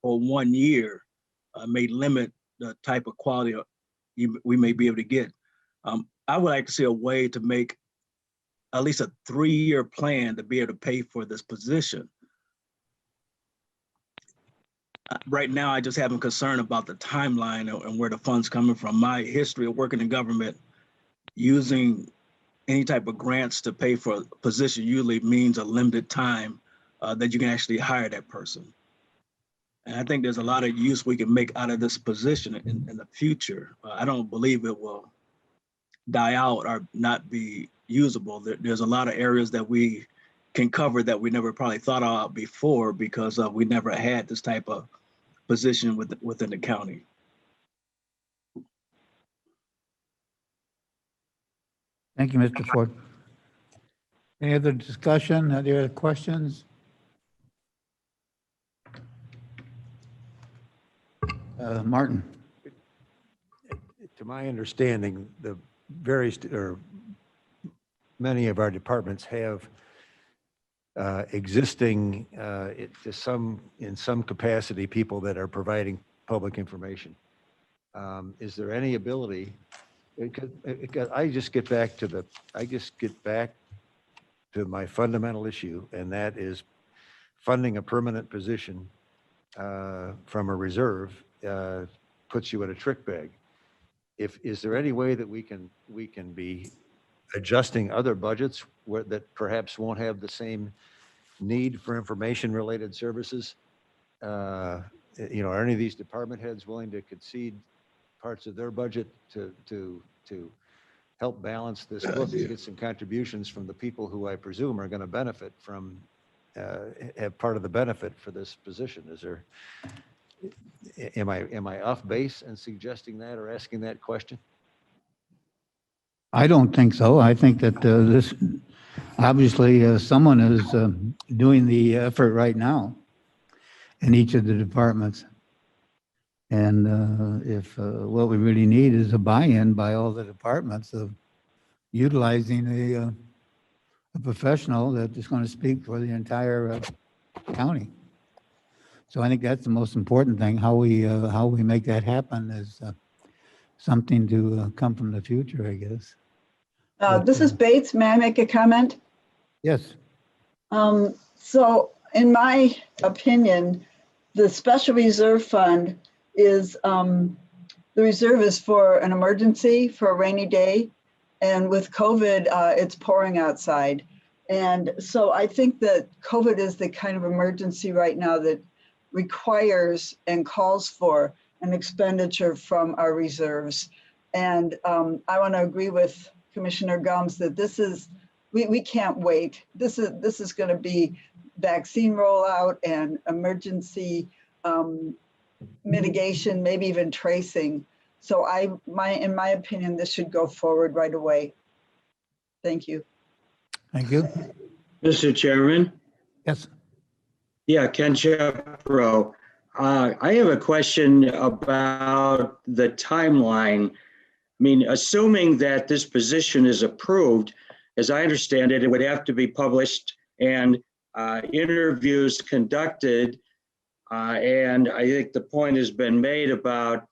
for 1 year may limit the type of quality we may be able to get. I would like to see a way to make at least a 3-year plan to be able to pay for this position. right now, I just have a concern about the timeline and where the funds coming from. My history of working in government, using any type of grants to pay for a position usually means a limited time that you can actually hire that person. And I think there's a lot of use we can make out of this position in the future. I don't believe it will die out or not be usable. There's a lot of areas that we can cover that we never probably thought about before because we never had this type of position within the county. Thank you, Mr. Ford. Any other discussion? Are there questions? Martin? To my understanding, the various, or many of our departments have existing, in some capacity, people that are providing public information. Is there any ability, because I just get back to my fundamental issue, and that is funding a permanent position from a reserve puts you in a trick bag. Is there any way that we can be adjusting other budgets that perhaps won't have the same need for information-related services? Are any of these department heads willing to concede parts of their budget to help balance this book, to get some contributions from the people who I presume are going to benefit from, have part of the benefit for this position? Am I off base in suggesting that or asking that question? I don't think so. I think that this, obviously, someone is doing the effort right now in each of the departments. And if what we really need is a buy-in by all the departments of utilizing a professional that is going to speak for the entire county. So I think that's the most important thing. How we make that happen is something to come from the future, I guess. This is Bates. May I make a comment? Yes. So in my opinion, the special reserve fund is, the reserve is for an emergency, for a rainy day. And with COVID, it's pouring outside. And so I think that COVID is the kind of emergency right now that requires and calls for an expenditure from our reserves. And I want to agree with Commissioner Gums that this is, we can't wait. This is going to be vaccine rollout and emergency mitigation, maybe even tracing. So in my opinion, this should go forward right away. Thank you. Thank you. Mr. Chairman? Yes. Yeah, Ken Shepro. I have a question about the timeline. I mean, assuming that this position is approved, as I understand it, it would have to be published and interviews conducted. And I think the point has been made about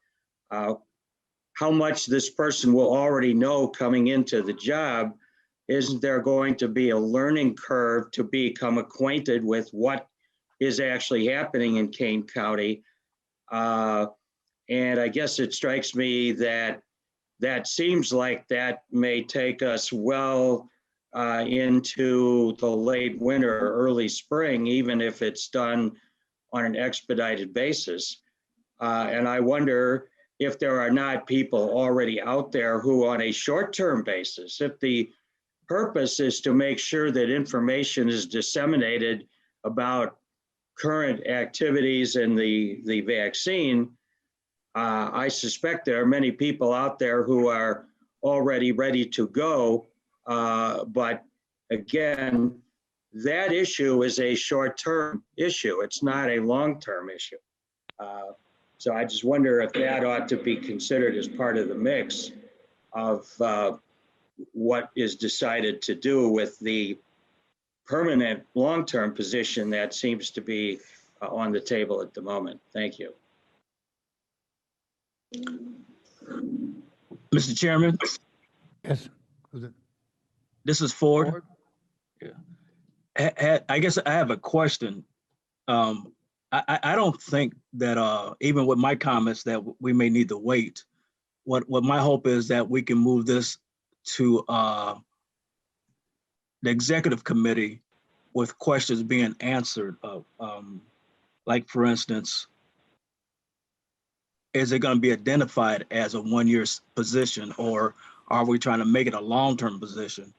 how much this person will already know coming into the job. Isn't there going to be a learning curve to become acquainted with what is actually happening in Kane County? And I guess it strikes me that seems like that may take us well into the late winter or early spring, even if it's done on an expedited basis. And I wonder if there are not people already out there who, on a short-term basis, if the purpose is to make sure that information is disseminated about current activities in the vaccine, I suspect there are many people out there who are already ready to go. But again, that issue is a short-term issue. It's not a long-term issue. So I just wonder if that ought to be considered as part of the mix of what is decided to do with the permanent long-term position that seems to be on the table at the moment. Thank you. Mr. Chairman? Yes. Who's it? This is Ford. Yeah. I guess I have a question. I don't think that even with my comments that we may need to wait. What my hope is that we can move this to the executive committee with questions being answered. Like for instance, is it going to be identified as a one-year position, or are we trying to make it a long-term position?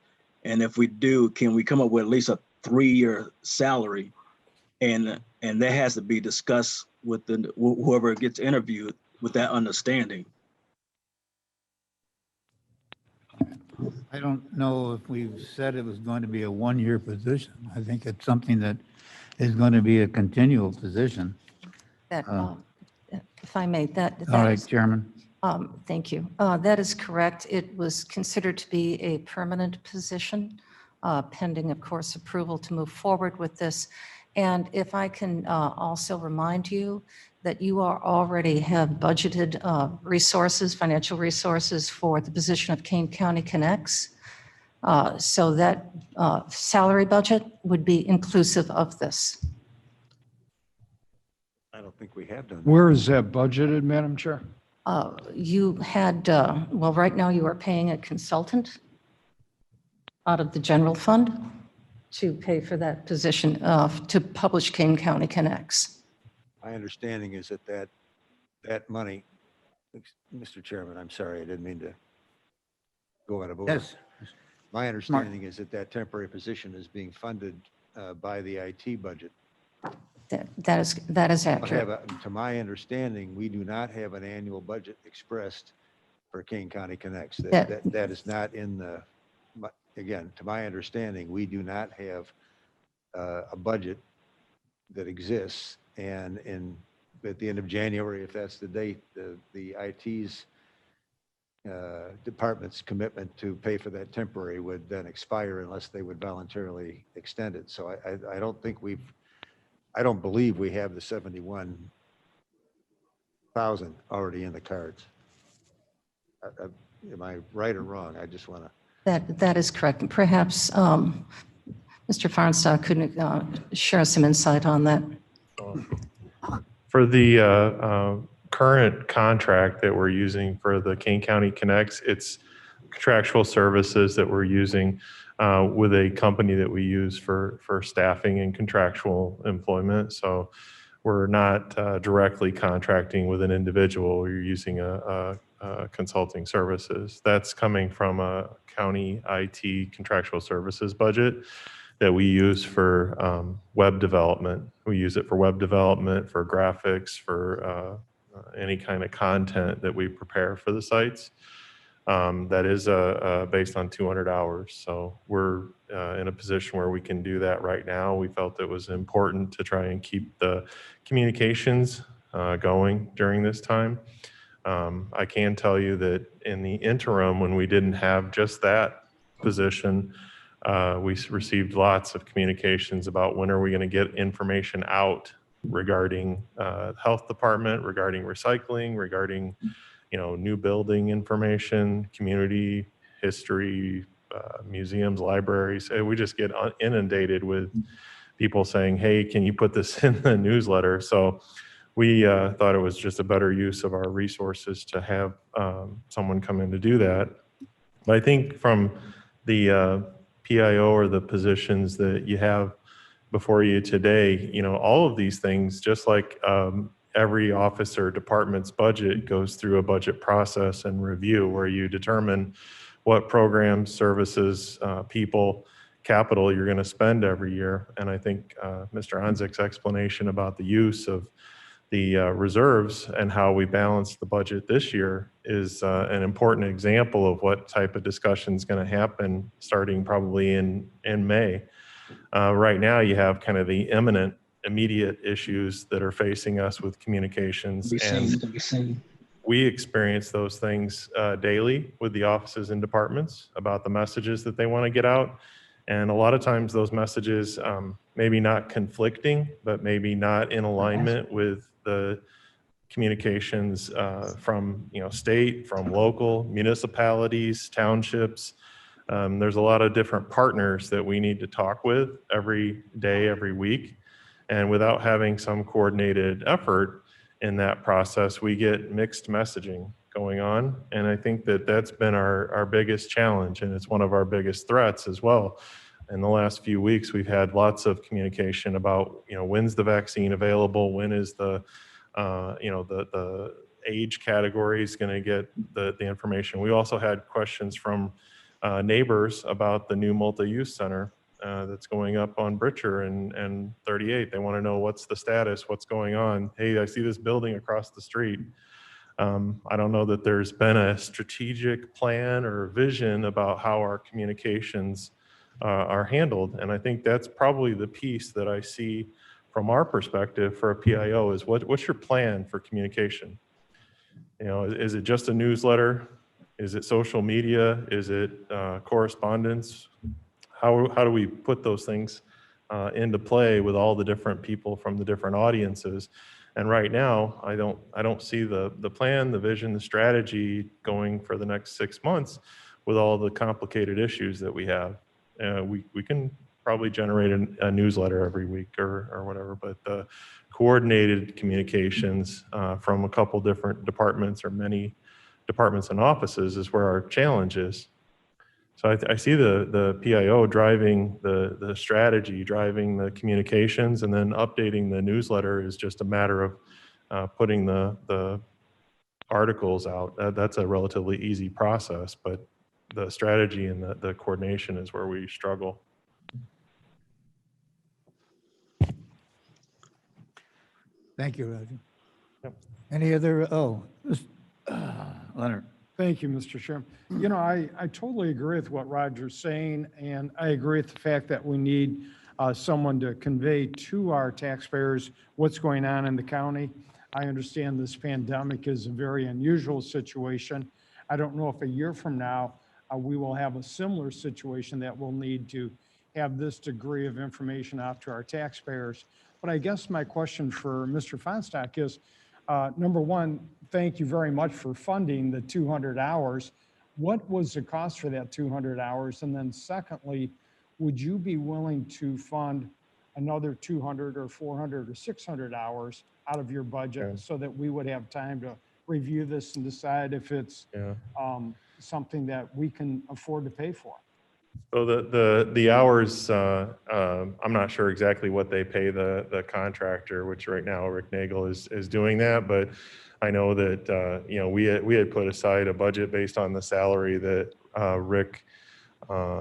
And if we do, can we come up with at least a 3-year salary? And that has to be discussed with whoever gets interviewed with that understanding. I don't know if we've said it was going to be a one-year position. I think it's something that is going to be a continual position. That, if I may, that. All right, is- Chairman. Thank you. That is correct. It was considered to be a permanent position, pending, of course, approval to move forward with this. And if I can also remind you that you are already have budgeted resources, financial resources for the position of Kane County Connects. So that salary budget would be inclusive of this. I don't think we have done that. Where is that budgeted, Madam Chair? You had, well, right now you are paying a consultant out of the general fund to pay for that position to publish Kane County Connects. My understanding is that money, Mr. Chairman, I'm sorry, I didn't mean to go out of order. Yes. My understanding is that temporary position is being funded by the IT budget. That is accurate. To my understanding, we do not have an annual budget expressed for Kane County Connects. That is not in the, again, to my understanding, we do not have a budget that exists. And at the end of January, if that's the date, the IT's department's commitment to pay for that temporary would then expire unless they would voluntarily extend it. So I don't think I don't believe we have the 71,000 already in the cards. Am I right or wrong? I just want to. That is correct. And perhaps Mr. Farnstock could share some insight on that. For the current contract that we're using for the Kane County Connects, it's contractual services that we're using with a company that we use for staffing and contractual employment. So we're not directly contracting with an individual. We're using a consulting services. That's coming from a county IT contractual services budget that we use for web development. We use it for web development, for graphics, for any kind of content that we prepare for the sites. That is based on 200 hours. So we're in a position where we can do that right now. We felt it was important to try and keep the communications going during this time. I can tell you that in the interim, when we didn't have just that position, we received lots of communications about when are we going to get information out regarding health department, regarding recycling, regarding new building information, community history, museums, libraries. We just get inundated with people saying, hey, can you put this in the newsletter? So we thought it was just a better use of our resources to have someone come in to do that. But I think from the PIO or the positions that you have before you today, all of these things, just like every office or department's budget goes through a budget process and review where you determine what programs, services, people, capital you're going to spend every year. And I think Mr. Onzik's explanation about the use of the reserves and how we balance the budget this year is an important example of what type of discussion is going to happen starting probably in May. Right now, you have kind of the immediate issues that are facing us with communications. We experience those things daily with the offices and departments about the messages that they want to get out. And a lot of times those messages, maybe not conflicting, but maybe not in alignment with the communications from state, from local, municipalities, townships. There's a lot of different partners that we need to talk with every day, every week. And without having some coordinated effort in that process, we get mixed messaging going on. And I think that that's been our biggest challenge, and it's one of our biggest threats as well. In the last few weeks, we've had lots of communication about, when's the vaccine available, when is the age category is going to get the information. We also had questions from neighbors about the new multi-use center that's going up on Britcher and 38. They want to know what's the status, what's going on. Hey, I see this building across the street. I don't know that there's been a strategic plan or vision about how our communications are handled. And I think that's probably the piece that I see from our perspective for a PIO is what's your plan for communication? Is it just a newsletter? Is it social media? Is it correspondence? How do we put those things into play with all the different people from the different audiences? And right now, I don't see the plan, the vision, the strategy going for the next 6 months with all the complicated issues that we have. We can probably generate a newsletter every week or whatever, but the coordinated communications from a couple different departments or many departments and offices is where our challenge is. So I see the PIO driving the strategy, driving the communications, and then updating the newsletter is just a matter of putting the articles out. That's a relatively easy process, but the strategy and the coordination is where we struggle. Thank you, Roger. Yep. Any other, Leonard? Thank you, Mr. Chairman. I totally agree with what Roger's saying, and I agree with the fact that we need someone to convey to our taxpayers what's going on in the county. I understand this pandemic is a very unusual situation. I don't know if a year from now we will have a similar situation that we'll need to have this degree of information out to our taxpayers. But I guess my question for Mr. Feinstock is, number one, thank you very much for funding the 200 hours. What was the cost for that 200 hours? And then secondly, would you be willing to fund another 200 or 400 or 600 hours out of your budget so that we would have time to review this and decide if it's something that we can afford to pay for? So the hours, I'm not sure exactly what they pay the contractor, which right now Rick Nagel is doing that, but I know that we had put aside a budget based on the salary that Rick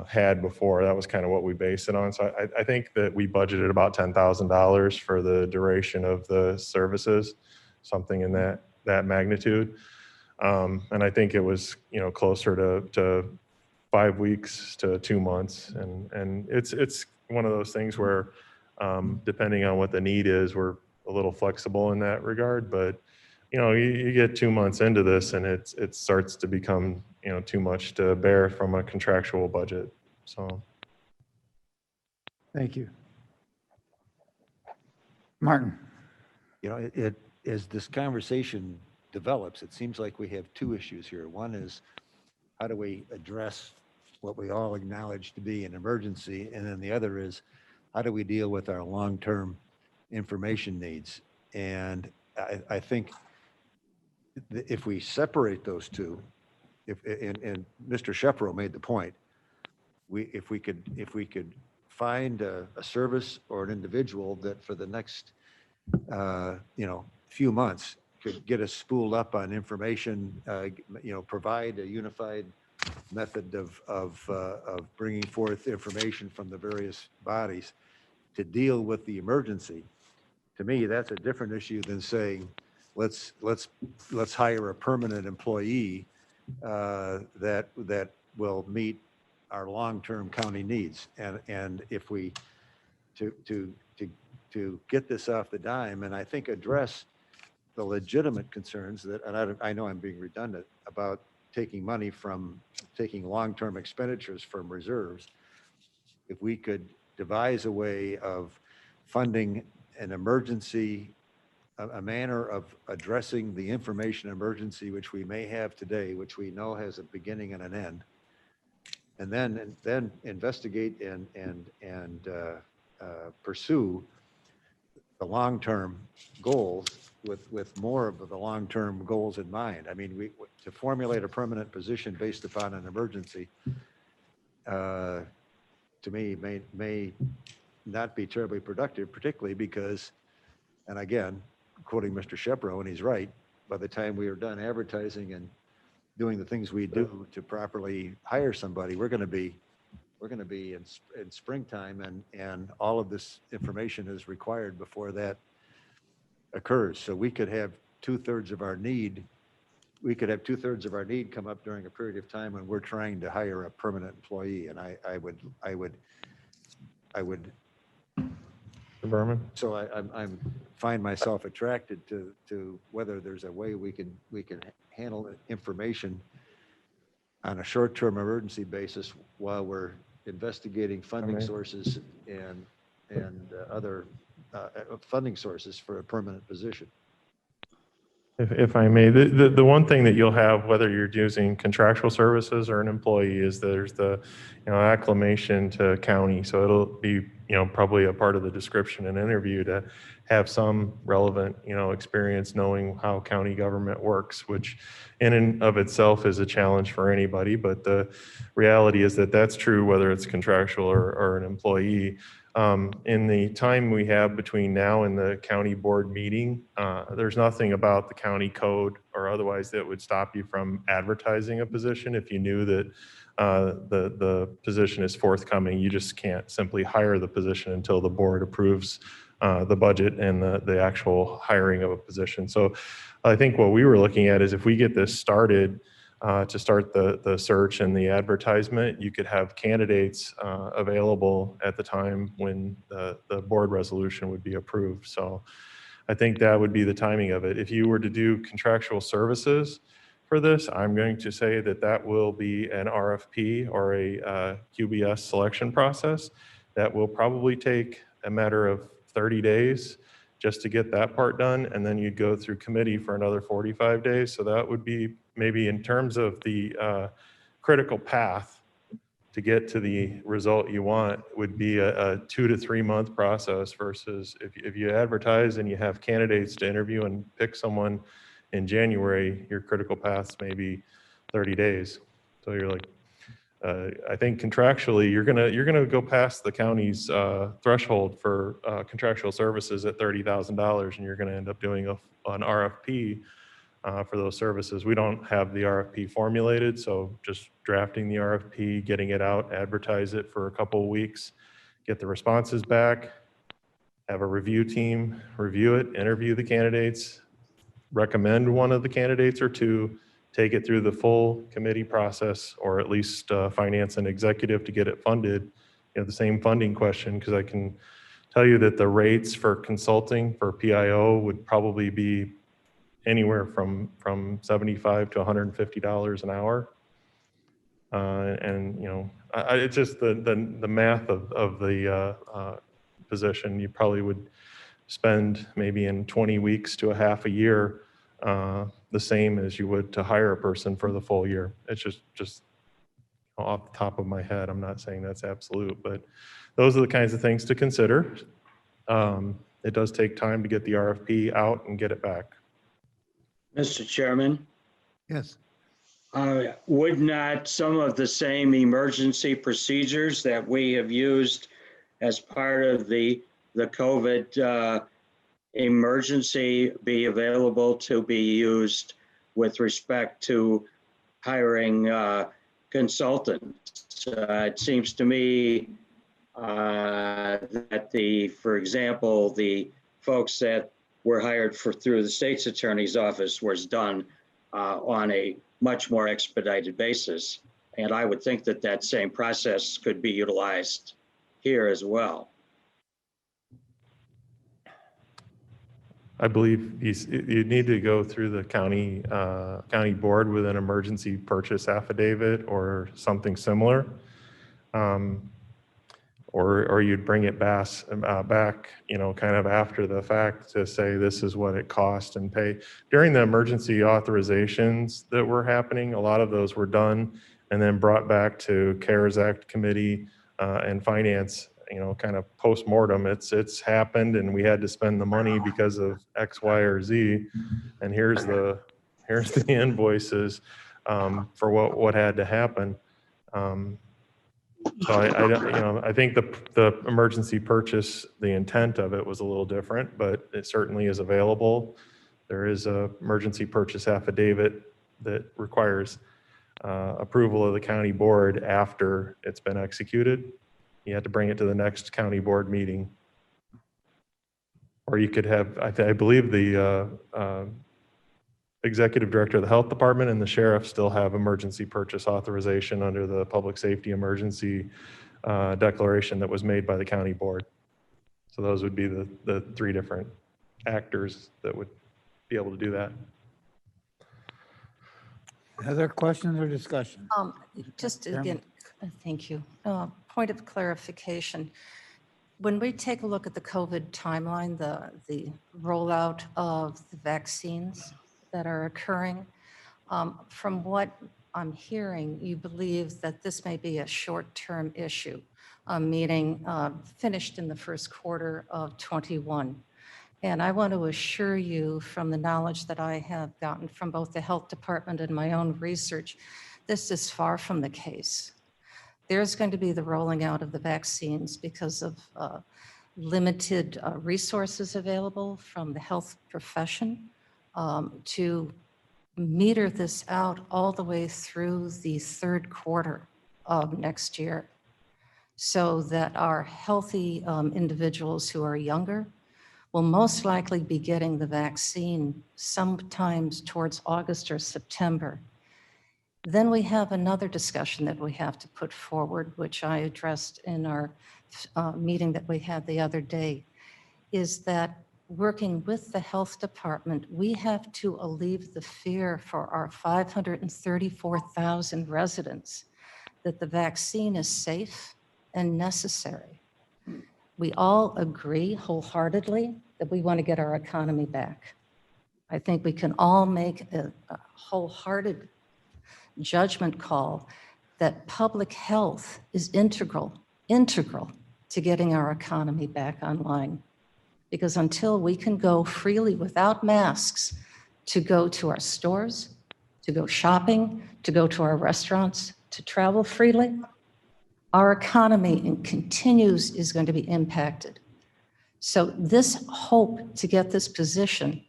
had before. That was kind of what we based it on. So I think that we budgeted about $10,000 for the duration of the services, something in that magnitude. And I think it was closer to 5 weeks to 2 months, and it's one of those things where depending on what the need is, we're a little flexible in that regard. But you get 2 months into this, and it starts to become too much to bear from a contractual budget. So, thank you, Martin. As this conversation develops, it seems like we have two issues here. One is, how do we address what we all acknowledge to be an emergency? And then the other is, how do we deal with our long-term information needs? And I think if we separate those two, and Mr. Shepro made the point, if we could find a service or an individual that for the next few months could get us spooled up on information, provide a unified method of bringing forth information from the various bodies to deal with the emergency. To me, that's a different issue than saying, let's hire a permanent employee that will meet our long-term county needs. And if we to get this off the dime, and I think address the legitimate concerns that, and I know I'm being redundant, about taking long-term expenditures from reserves. If we could devise a way of funding an emergency, a manner of addressing the information emergency which we may have today, which we know has a beginning and an end, and then investigate and pursue the long-term goals with more of the long-term goals in mind. I mean, to formulate a permanent position based upon an emergency, to me, may not be terribly productive, particularly because, and again, quoting Mr. Shepro, and he's right, by the time we are done advertising and doing the things we do to properly hire somebody, we're going to be in springtime, and all of this information is required before that occurs. So we could have 2/3 of our need. We could have 2/3 of our need come up during a period of time when we're trying to hire a permanent employee. And I would. Berman? So I'm find myself attracted to whether there's a way we can handle information on a short-term emergency basis while we're investigating funding sources and other funding sources for a permanent position. If I may, the one thing that you'll have, whether you're using contractual services or an employee, is there's the, acclimation to county. So it'll be, probably a part of the description and interview to have some relevant, experience knowing how county government works, which in and of itself is a challenge for anybody. But the reality is that that's true whether it's contractual or an employee. In the time we have between now and the county board meeting, there's nothing about the county code or otherwise that would stop you from advertising a position if you knew that the position is forthcoming. You just can't simply hire the position until the board approves the budget and the actual hiring of a position. So I think what we were looking at is if we get this started, to start the search and the advertisement, you could have candidates available at the time when the board resolution would be approved. So I think that would be the timing of it. If you were to do contractual services for this, I'm going to say that will be an RFP or a QBS selection process that will probably take a matter of 30 days just to get that part done. And then you'd go through committee for another 45 days. So that would be maybe in terms of the critical path to get to the result you want would be a 2 to 3 month process versus if you advertise and you have candidates to interview and pick someone in January, your critical paths may be 30 days. So you're like, I think contractually, you're gonna go past the county's threshold for contractual services at $30,000, and you're gonna end up doing an RFP for those services. We don't have the RFP formulated, so just drafting the RFP, getting it out, advertise it for a couple of weeks, get the responses back, have a review team review it, interview the candidates, recommend one of the candidates or two, take it through the full committee process, or at least finance and executive to get it funded. The same funding question, because I can tell you that the rates for consulting for PIO would probably be anywhere from $75 to $150 an hour. It's just the math of the position. You probably would spend maybe in 20 weeks to a half a year the same as you would to hire a person for the full year. It's just off the top of my head. I'm not saying that's absolute, but those are the kinds of things to consider. It does take time to get the RFP out and get it back. Mr. Chairman? Yes. Would not some of the same emergency procedures that we have used as part of the COVID emergency be available to be used with respect to hiring consultants? It seems to me that for example, the folks that were hired through the state's attorney's office was done on a much more expedited basis. And I would think that same process could be utilized here as well. I believe you need to go through the county board with an emergency purchase affidavit or something similar, or you'd bring it back, kind of after the fact to say this is what it cost and pay. During the emergency authorizations that were happening, a lot of those were done and then brought back to CARES Act committee and finance kind of post-mortem, it's happened and we had to spend the money because of X, Y, or Z. And here's the invoices for what had to happen. So I don't, I think the emergency purchase, the intent of it was a little different, but it certainly is available. There is a emergency purchase affidavit that requires approval of the county board after it's been executed. You have to bring it to the next county board meeting. Or you could have, I believe the executive director of the health department and the sheriff still have emergency purchase authorization under the public safety emergency declaration that was made by the county board. So those would be the three different actors that would be able to do that. Other questions or discussion? Just again, thank you. Point of clarification. When we take a look at the COVID timeline, the rollout of the vaccines that are occurring, from what I'm hearing, you believe that this may be a short-term issue, meaning finished in the first quarter of 21. And I want to assure you from the knowledge that I have gotten from both the health department and my own research, this is far from the case. There's going to be the rolling out of the vaccines because of limited resources available from the health profession to meter this out all the way through the third quarter of next year, so that our healthy individuals who are younger will most likely be getting the vaccine sometimes towards August or September. Then we have another discussion that we have to put forward, which I addressed in our meeting that we had the other day, is that working with the health department, we have to alleviate the fear for our 534,000 residents that the vaccine is safe and necessary. We all agree wholeheartedly that we want to get our economy back. I think we can all make a wholehearted judgment call that public health is integral to getting our economy back online. Because until we can go freely without masks to go to our stores, to go shopping, to go to our restaurants, to travel freely, our economy is going to be impacted. So this hope to get this position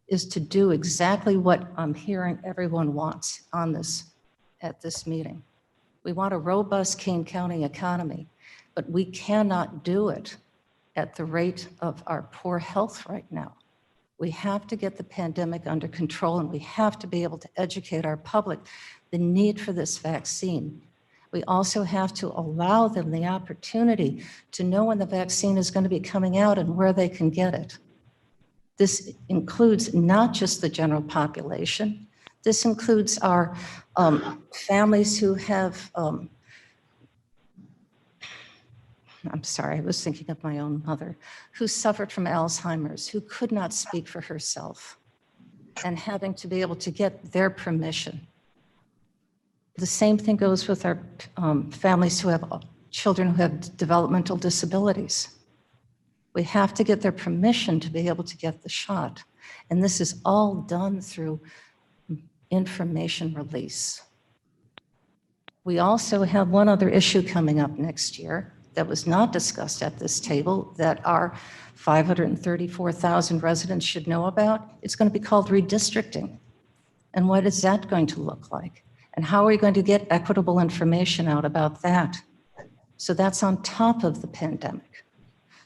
is to do exactly what I'm hearing everyone wants on this at this meeting. We want a robust Kane County economy, but we cannot do it at the rate of our poor health right now. We have to get the pandemic under control, and we have to be able to educate our public the need for this vaccine. We also have to allow them the opportunity to know when the vaccine is going to be coming out and where they can get it. This includes not just the general population. This includes our families who have, I'm sorry, I was thinking of my own mother, who suffered from Alzheimer's, who could not speak for herself, and having to be able to get their permission. The same thing goes with our families who have children who have developmental disabilities. We have to get their permission to be able to get the shot. And this is all done through information release. We also have one other issue coming up next year that was not discussed at this table that our 534,000 residents should know about. It's going to be called redistricting. And what is that going to look like? And how are we going to get equitable information out about that? So that's on top of the pandemic.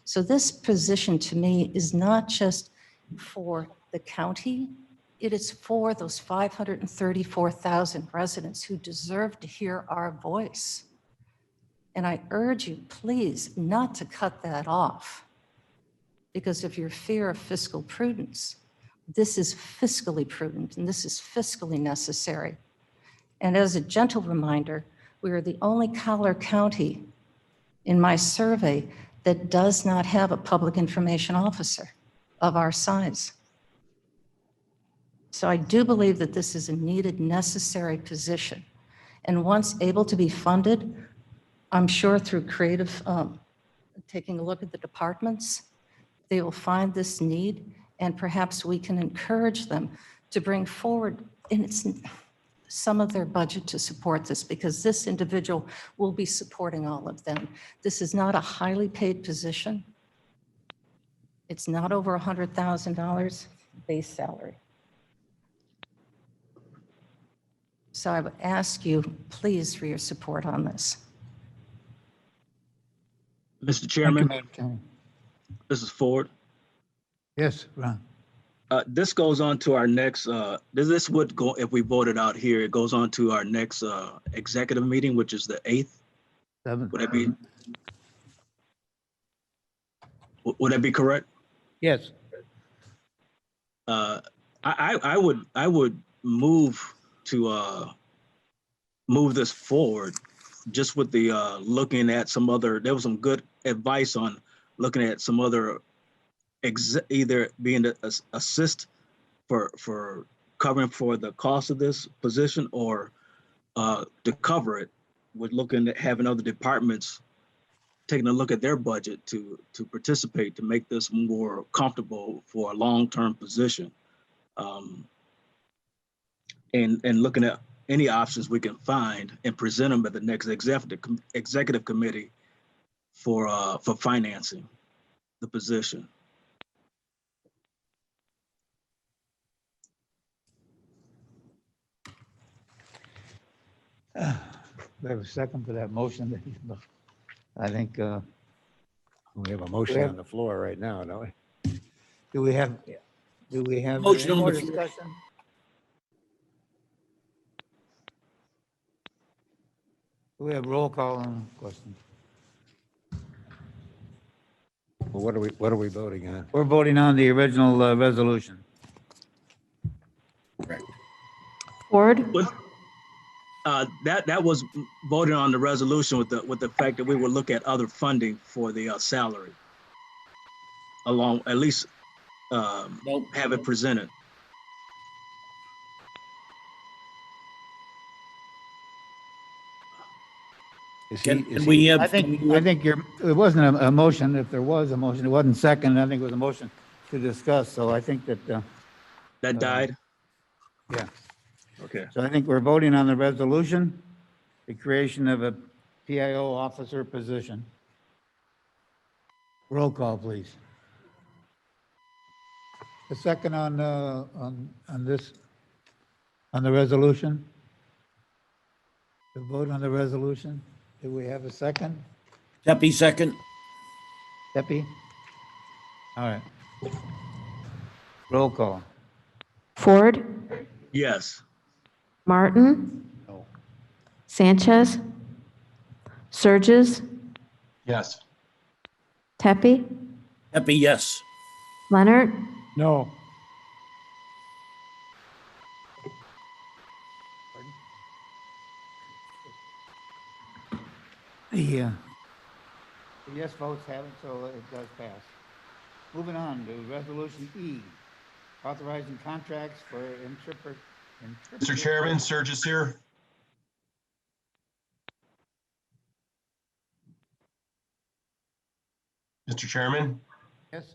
So this position to me is not just for the county, it is for those 534,000 residents who deserve to hear our voice. And I urge you, please, not to cut that off, because of your fear of fiscal prudence. This is fiscally prudent, and this is fiscally necessary. And as a gentle reminder, we are the only Collier County in my survey that does not have a public information officer of our size. So I do believe that this is a needed, necessary position. And once able to be funded, I'm sure through creative taking a look at the departments, they will find this need, and perhaps we can encourage them to bring forward some of their budget to support this, because this individual will be supporting all of them. This is not a highly paid position. It's not over $100,000 base salary. So I would ask you, please, for your support on this. Mr. Thank you, Chairman, Madam Chairman. this is Ford. Yes, Ron. This goes on to our next, this would go, if we voted out here, it goes on to our next executive meeting, which is the 8th. Seven. Would that be correct? Yes. I would move to move this forward, just with the looking at some other, there was some good advice on looking at some other either being to assist for covering for the cost of this position, or to cover it with looking at having other departments taking a look at their budget to participate, to make this more comfortable for a long-term position. And looking at any options we can find and present them at the next executive committee for financing the position. We have a second for that motion. I think, We have a motion have- on the floor right now, don't we? do we have Motion any on more the floor. discussion? Do we have roll call on the question? Well, what are we voting on? We're voting on the original resolution. Ford, That was voted on the resolution with the fact that we will look at other funding for the salary. Along, at least Nope. have it presented. Is Can he, is we he, have? I think it wasn't a motion. If there was a motion, it wasn't second. I think it was a motion to discuss. So I think that, That died? yeah. Okay. So I think we're voting on the resolution, the creation of a PIO officer position. Roll call, please. A second on this, on the resolution? The vote on the resolution? Do we have a second? Pepe second. Pepe? All right. Roll call. Ford, Yes. Martin, Sanchez, Surges, Yes. Tepe, Pepe, yes. Leonard, No. The yes votes have it, so it does pass. Moving on to Resolution E, authorizing contracts for Mr. Chairman, Surges here. Mr. Chairman, Yes,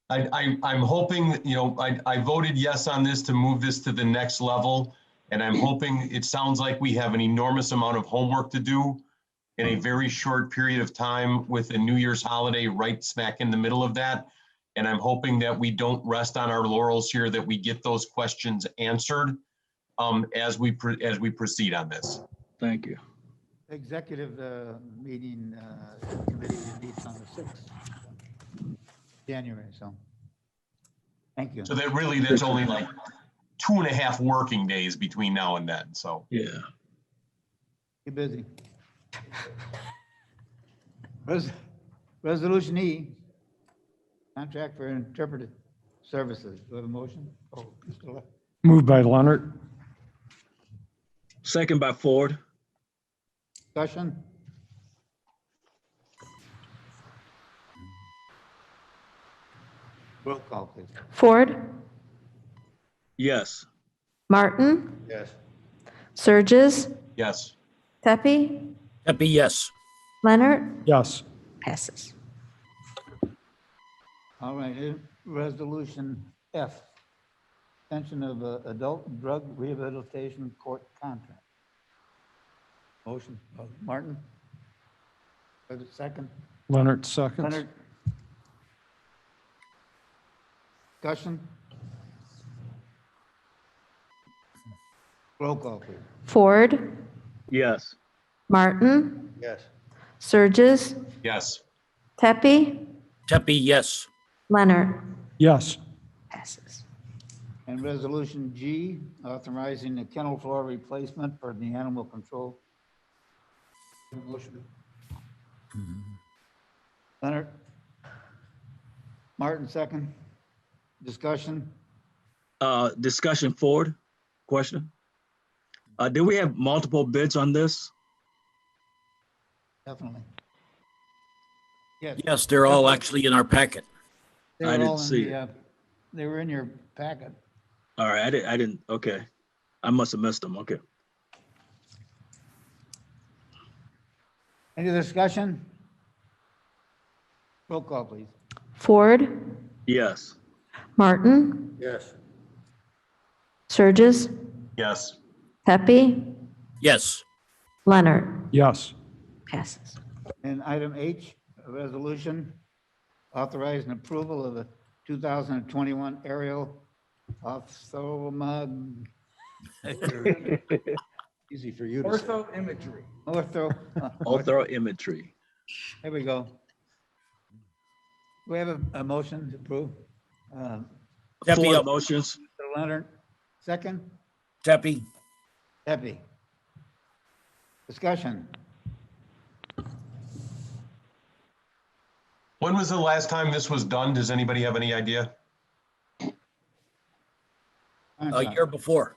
I'm hoping, I voted yes on this to move this to the next level. And I'm hoping, it sounds like we have an enormous amount of homework to do in a very short period of time with a New Year's holiday right smack in the middle of that. And I'm hoping that we don't rest on our laurels here, that we get those questions answered as we proceed on this. Thank you. executive meeting committee meets on the 6th January, so. Thank you. So that's only like 2.5 working days between now and then, so. Yeah. You're busy. Resolution E, contract for interpretive services. Do we have a motion? Oh, Mr. Le- Moved by Leonard. Second by Ford. Discussion? Roll call, please. Ford, Yes. Martin, Yes. Surges, Yes. Tepe, Pepe, yes. Leonard, Yes. Passes. All right, resolution F, extension of adult drug rehabilitation court contract. Motion, Martin? For the second? Leonard seconds. Leonard? Discussion? Roll call, please. Ford, Yes. Martin, Yes. Surges, Yes. Tepe, Tepe, yes. Leonard. Yes. Passes. And resolution G, authorizing the kennel floor replacement for the animal control. Motion. Leonard? Martin, second. Discussion? Discussion forward, question. Did we have multiple bids on this? Definitely. Yes. Yes, they're all actually in our packet. They I were didn't all in see the, they were in your packet. All right, I didn't, okay. I must have missed them, okay. Any discussion? Roll call, please. Ford, Yes. Martin, Yes. Surges, Yes. Pepe, Yes. Leonard. Yes. Passes. And item H, a resolution authorizing approval of the 2021 aerial ophthalmog. Easy for you to say. Ortho. Ortho imagery. Here we go. We have a motion to approve. Tepe Four up. motions. Mr. Leonard, second. Tepe, Debbie. Discussion. When was the last time this was done? Does anybody have any idea? a year before.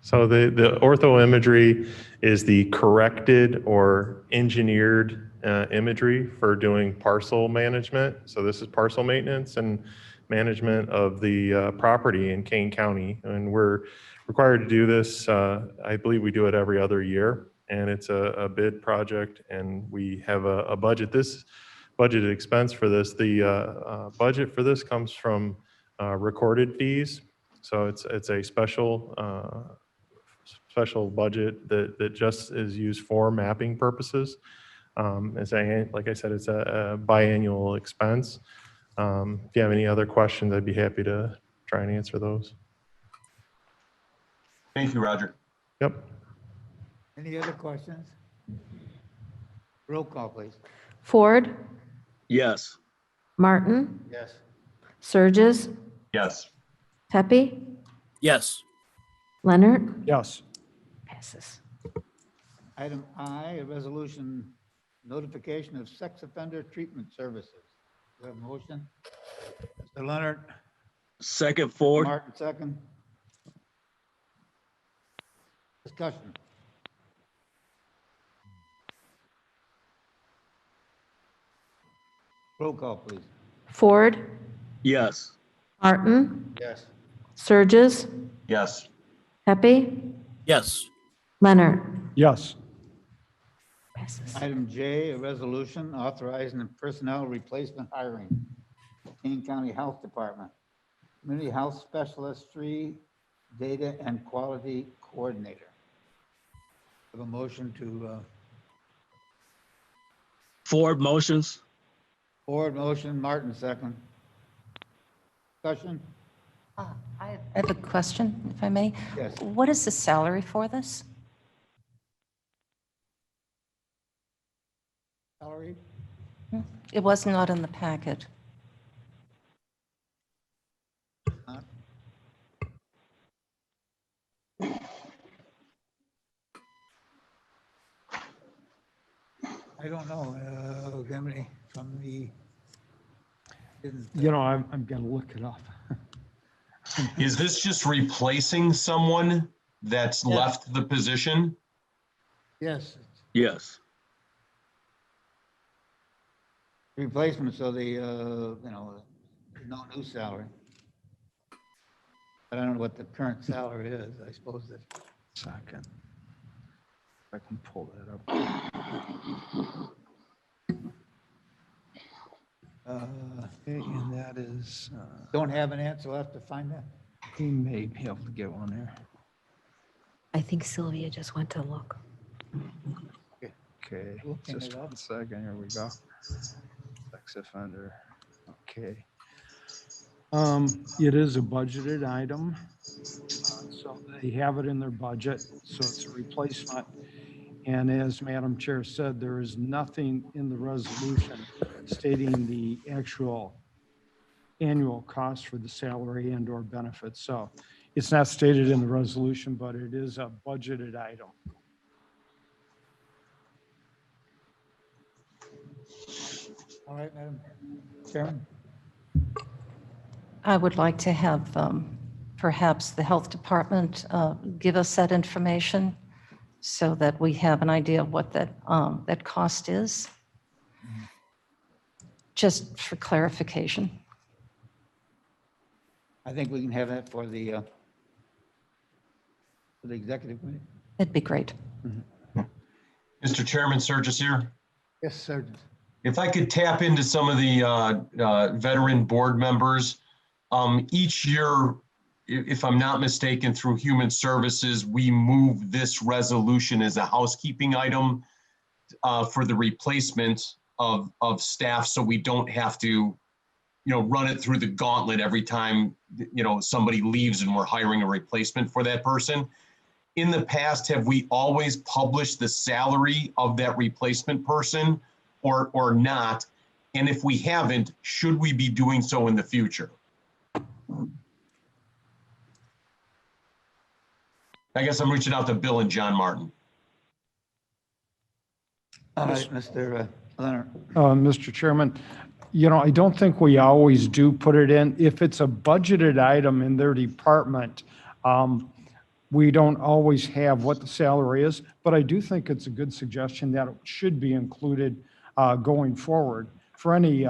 So the ortho imagery is the corrected or engineered imagery for doing parcel management. So this is parcel maintenance and management of the property in Kane County. And we're required to do this. I believe we do it every other year. And it's a bid project, and we have a budget. This budgeted expense for this, the budget for this comes from recorded fees. So it's a special budget that just is used for mapping purposes. Like I said, it's a biannual expense. If you have any other questions, I'd be happy to try and answer those. Thank you, Roger. Yep. Any other questions? Roll call, please. Ford, Yes. Martin, Yes. Surges, Yes. Pepe, Yes. Leonard. Yes. Passes. Item I, a resolution notification of sex offender treatment services. Do you have a motion? Mr. Leonard, Second Ford. Martin, second. Discussion. Roll call, please. Ford, Yes. Martin, Yes. Surges, Yes. Pepe, Yes. Leonard. Yes. Passes. Item J, a resolution authorizing the personnel replacement hiring. Kane County Health Department, Community Health Specialist 3, Data and Quality Coordinator. Have a motion to, Ford motions. Ford motion, Martin second. Discussion? I have a question, if I may. Yes. What is the salary for this? Salary? It was not in the packet. I don't know, Gemini, from the, didn't, You know, I'm going to look it up. Is this just replacing someone that's left the position? yes, Yes. replacement, so the, no new salary. But I don't know what the current salary is, I suppose that. Second. If I can pull that up. Okay, and that is, Don't have an answer, we'll have to find that. he may be able to get one there. I think Sylvia just went to look. Okay, Looking just it up. 1 second, here we go. Sex offender, okay. It is a budgeted item, so they have it in their budget, so it's a replacement. And as Madam Chair said, there is nothing in the resolution stating the actual annual cost for the salary and or benefits. So it's not stated in the resolution, but it is a budgeted item. All right, Madam Chairman? I would like to have perhaps the Health Department give us that information so that we have an idea of what that cost is, just for clarification. I think we can have that for the executive committee. It'd be great. Mr. Chairman, Surges here. Yes, sir. If I could tap into some of the veteran board members, each year, if I'm not mistaken, through Human Services, we move this resolution as a housekeeping item for the replacement of staff, so we don't have to, run it through the gauntlet every time, somebody leaves and we're hiring a replacement for that person. In the past, have we always published the salary of that replacement person or not? And if we haven't, should we be doing so in the future? I guess I'm reaching out to Bill and John Martin. All right, Mr. Leonard. Mr. Chairman, I don't think we always do put it in. If it's a budgeted item in their department, we don't always have what the salary is, but I do think it's a good suggestion that it should be included going forward for any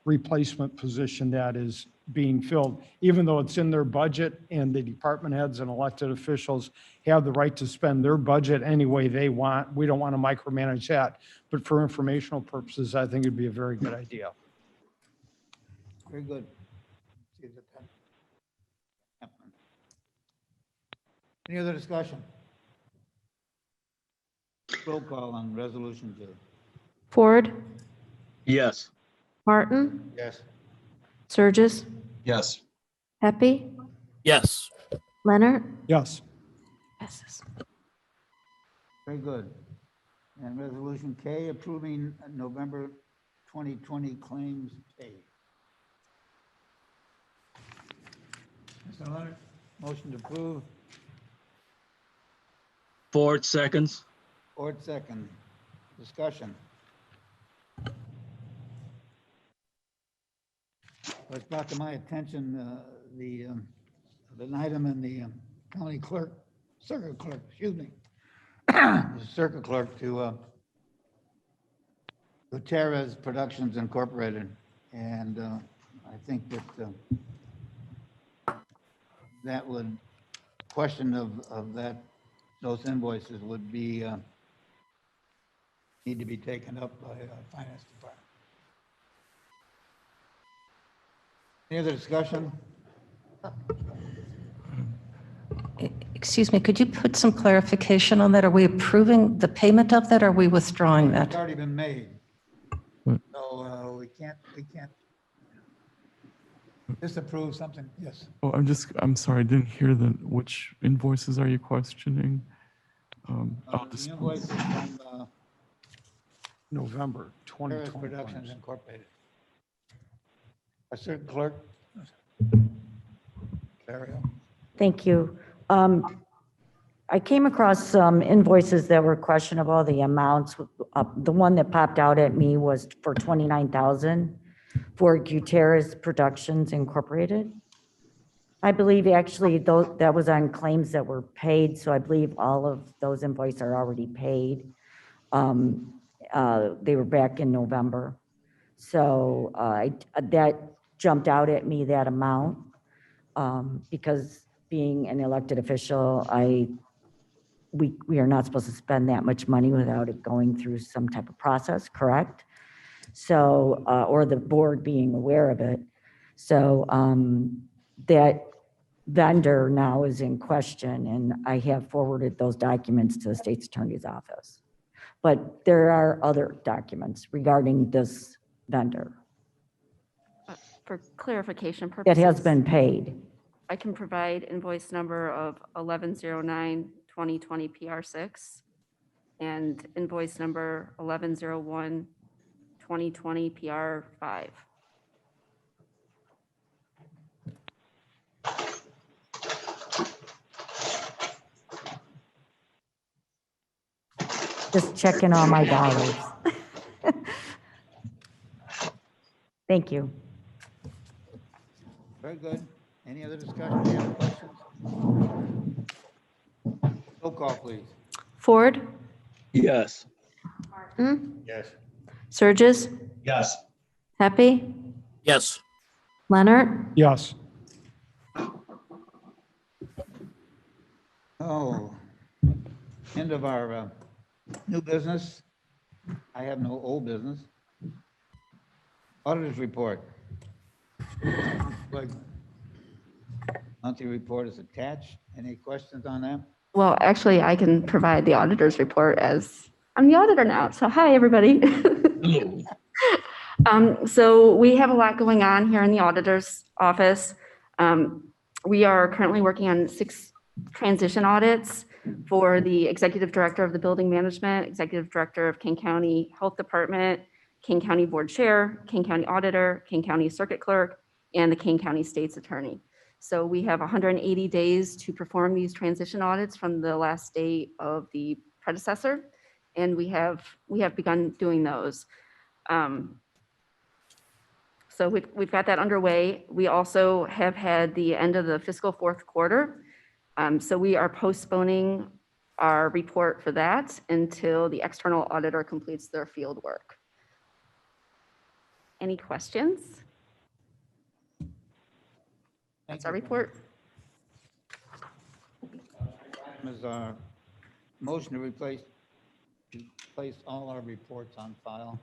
replacement position that is being filled, even though it's in their budget and the department heads and elected officials have the right to spend their budget any way they want. We don't want to micromanage that, but for informational purposes, I think it'd be a very good idea. Very good. See the pen. Any other discussion? Roll call on resolution J. Ford, Yes. Martin, Yes. Surges, Yes. Pepe, Yes. Leonard. Yes. Passes. Very good. And resolution K, approving November 2020 claims paid. Mr. Leonard, motion to approve. Ford seconds. Ford second. Discussion. It's brought to my attention, an item in the county clerk, circuit clerk, excuse me, the circuit clerk to Gutierrez Productions Incorporated. And I think that that would, question of that, those invoices would be, need to be taken up by finance department. Any other discussion? Excuse me, could you put some clarification on that? Are we approving the payment of that or are we withdrawing It's that? already been made. So we can't disapprove something. Yes. Oh, I'm sorry, I didn't hear which invoices are you questioning? I'll The just, invoice is from November Gutierrez 2020. Productions Incorporated. A certain clerk. Clario. Thank you. I came across some invoices that were questionable, the amounts. The one that popped out at me was for $29,000 for Gutierrez Productions Incorporated. I believe actually that was on claims that were paid, so I believe all of those invoices are already paid. They were back in November. So that jumped out at me, that amount, because being an elected official, we are not supposed to spend that much money without it going through some type of process, correct? So, or the board being aware of it. So that vendor now is in question, and I have forwarded those documents to the state's attorney's office. But there are other documents regarding this vendor For clarification that purposes. has been paid. I can provide invoice number of 1109-2020 PR6 and invoice number 1101-2020 PR5. Just checking all my dollars. Thank you. Very good. Any other discussion? Any other questions? Roll call, please. Ford, Yes. Martin, Yes. Surges, Yes. Pepe, Yes. Leonard, Yes. Oh, end of our new business. I have no old business. Auditors report. Like, monthly report is attached. Any questions on that? Well, actually, I can provide the auditor's report as I'm the auditor now. So hi, everybody. So we have a lot going on here in the auditor's office. We are currently working on 6 transition audits for the executive director of the building management, executive director of King County Health Department, King County Board Chair, King County Auditor, King County Circuit Clerk, and the King County State's Attorney. So we have 180 days to perform these transition audits from the last day of the predecessor, and we have begun doing those. So we've got that underway. We also have had the end of the fiscal 4th quarter. So we are postponing our report for that until the external auditor completes their field work. Any questions? That's our report. Is our motion to replace all our reports on file.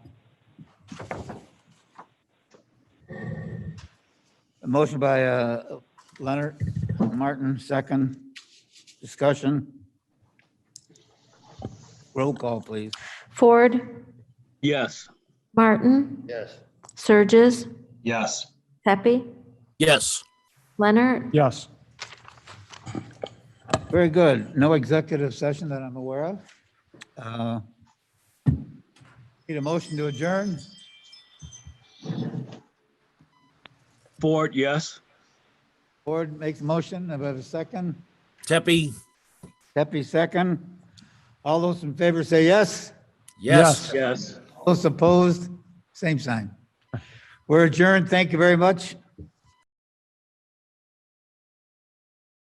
A motion by Leonard, Martin, second. Discussion. Roll call, please. Ford, Yes. Martin, Yes. Surges, Yes. Pepe, Yes. Leonard, Yes. Very good. No executive session that I'm aware of. Need a motion to adjourn? Ford, yes. Ford makes a motion. About a second. Tepe? Pepe, second. All those in favor say yes. Yes. Yes. Those opposed, same sign. We're adjourned. Thank you very much.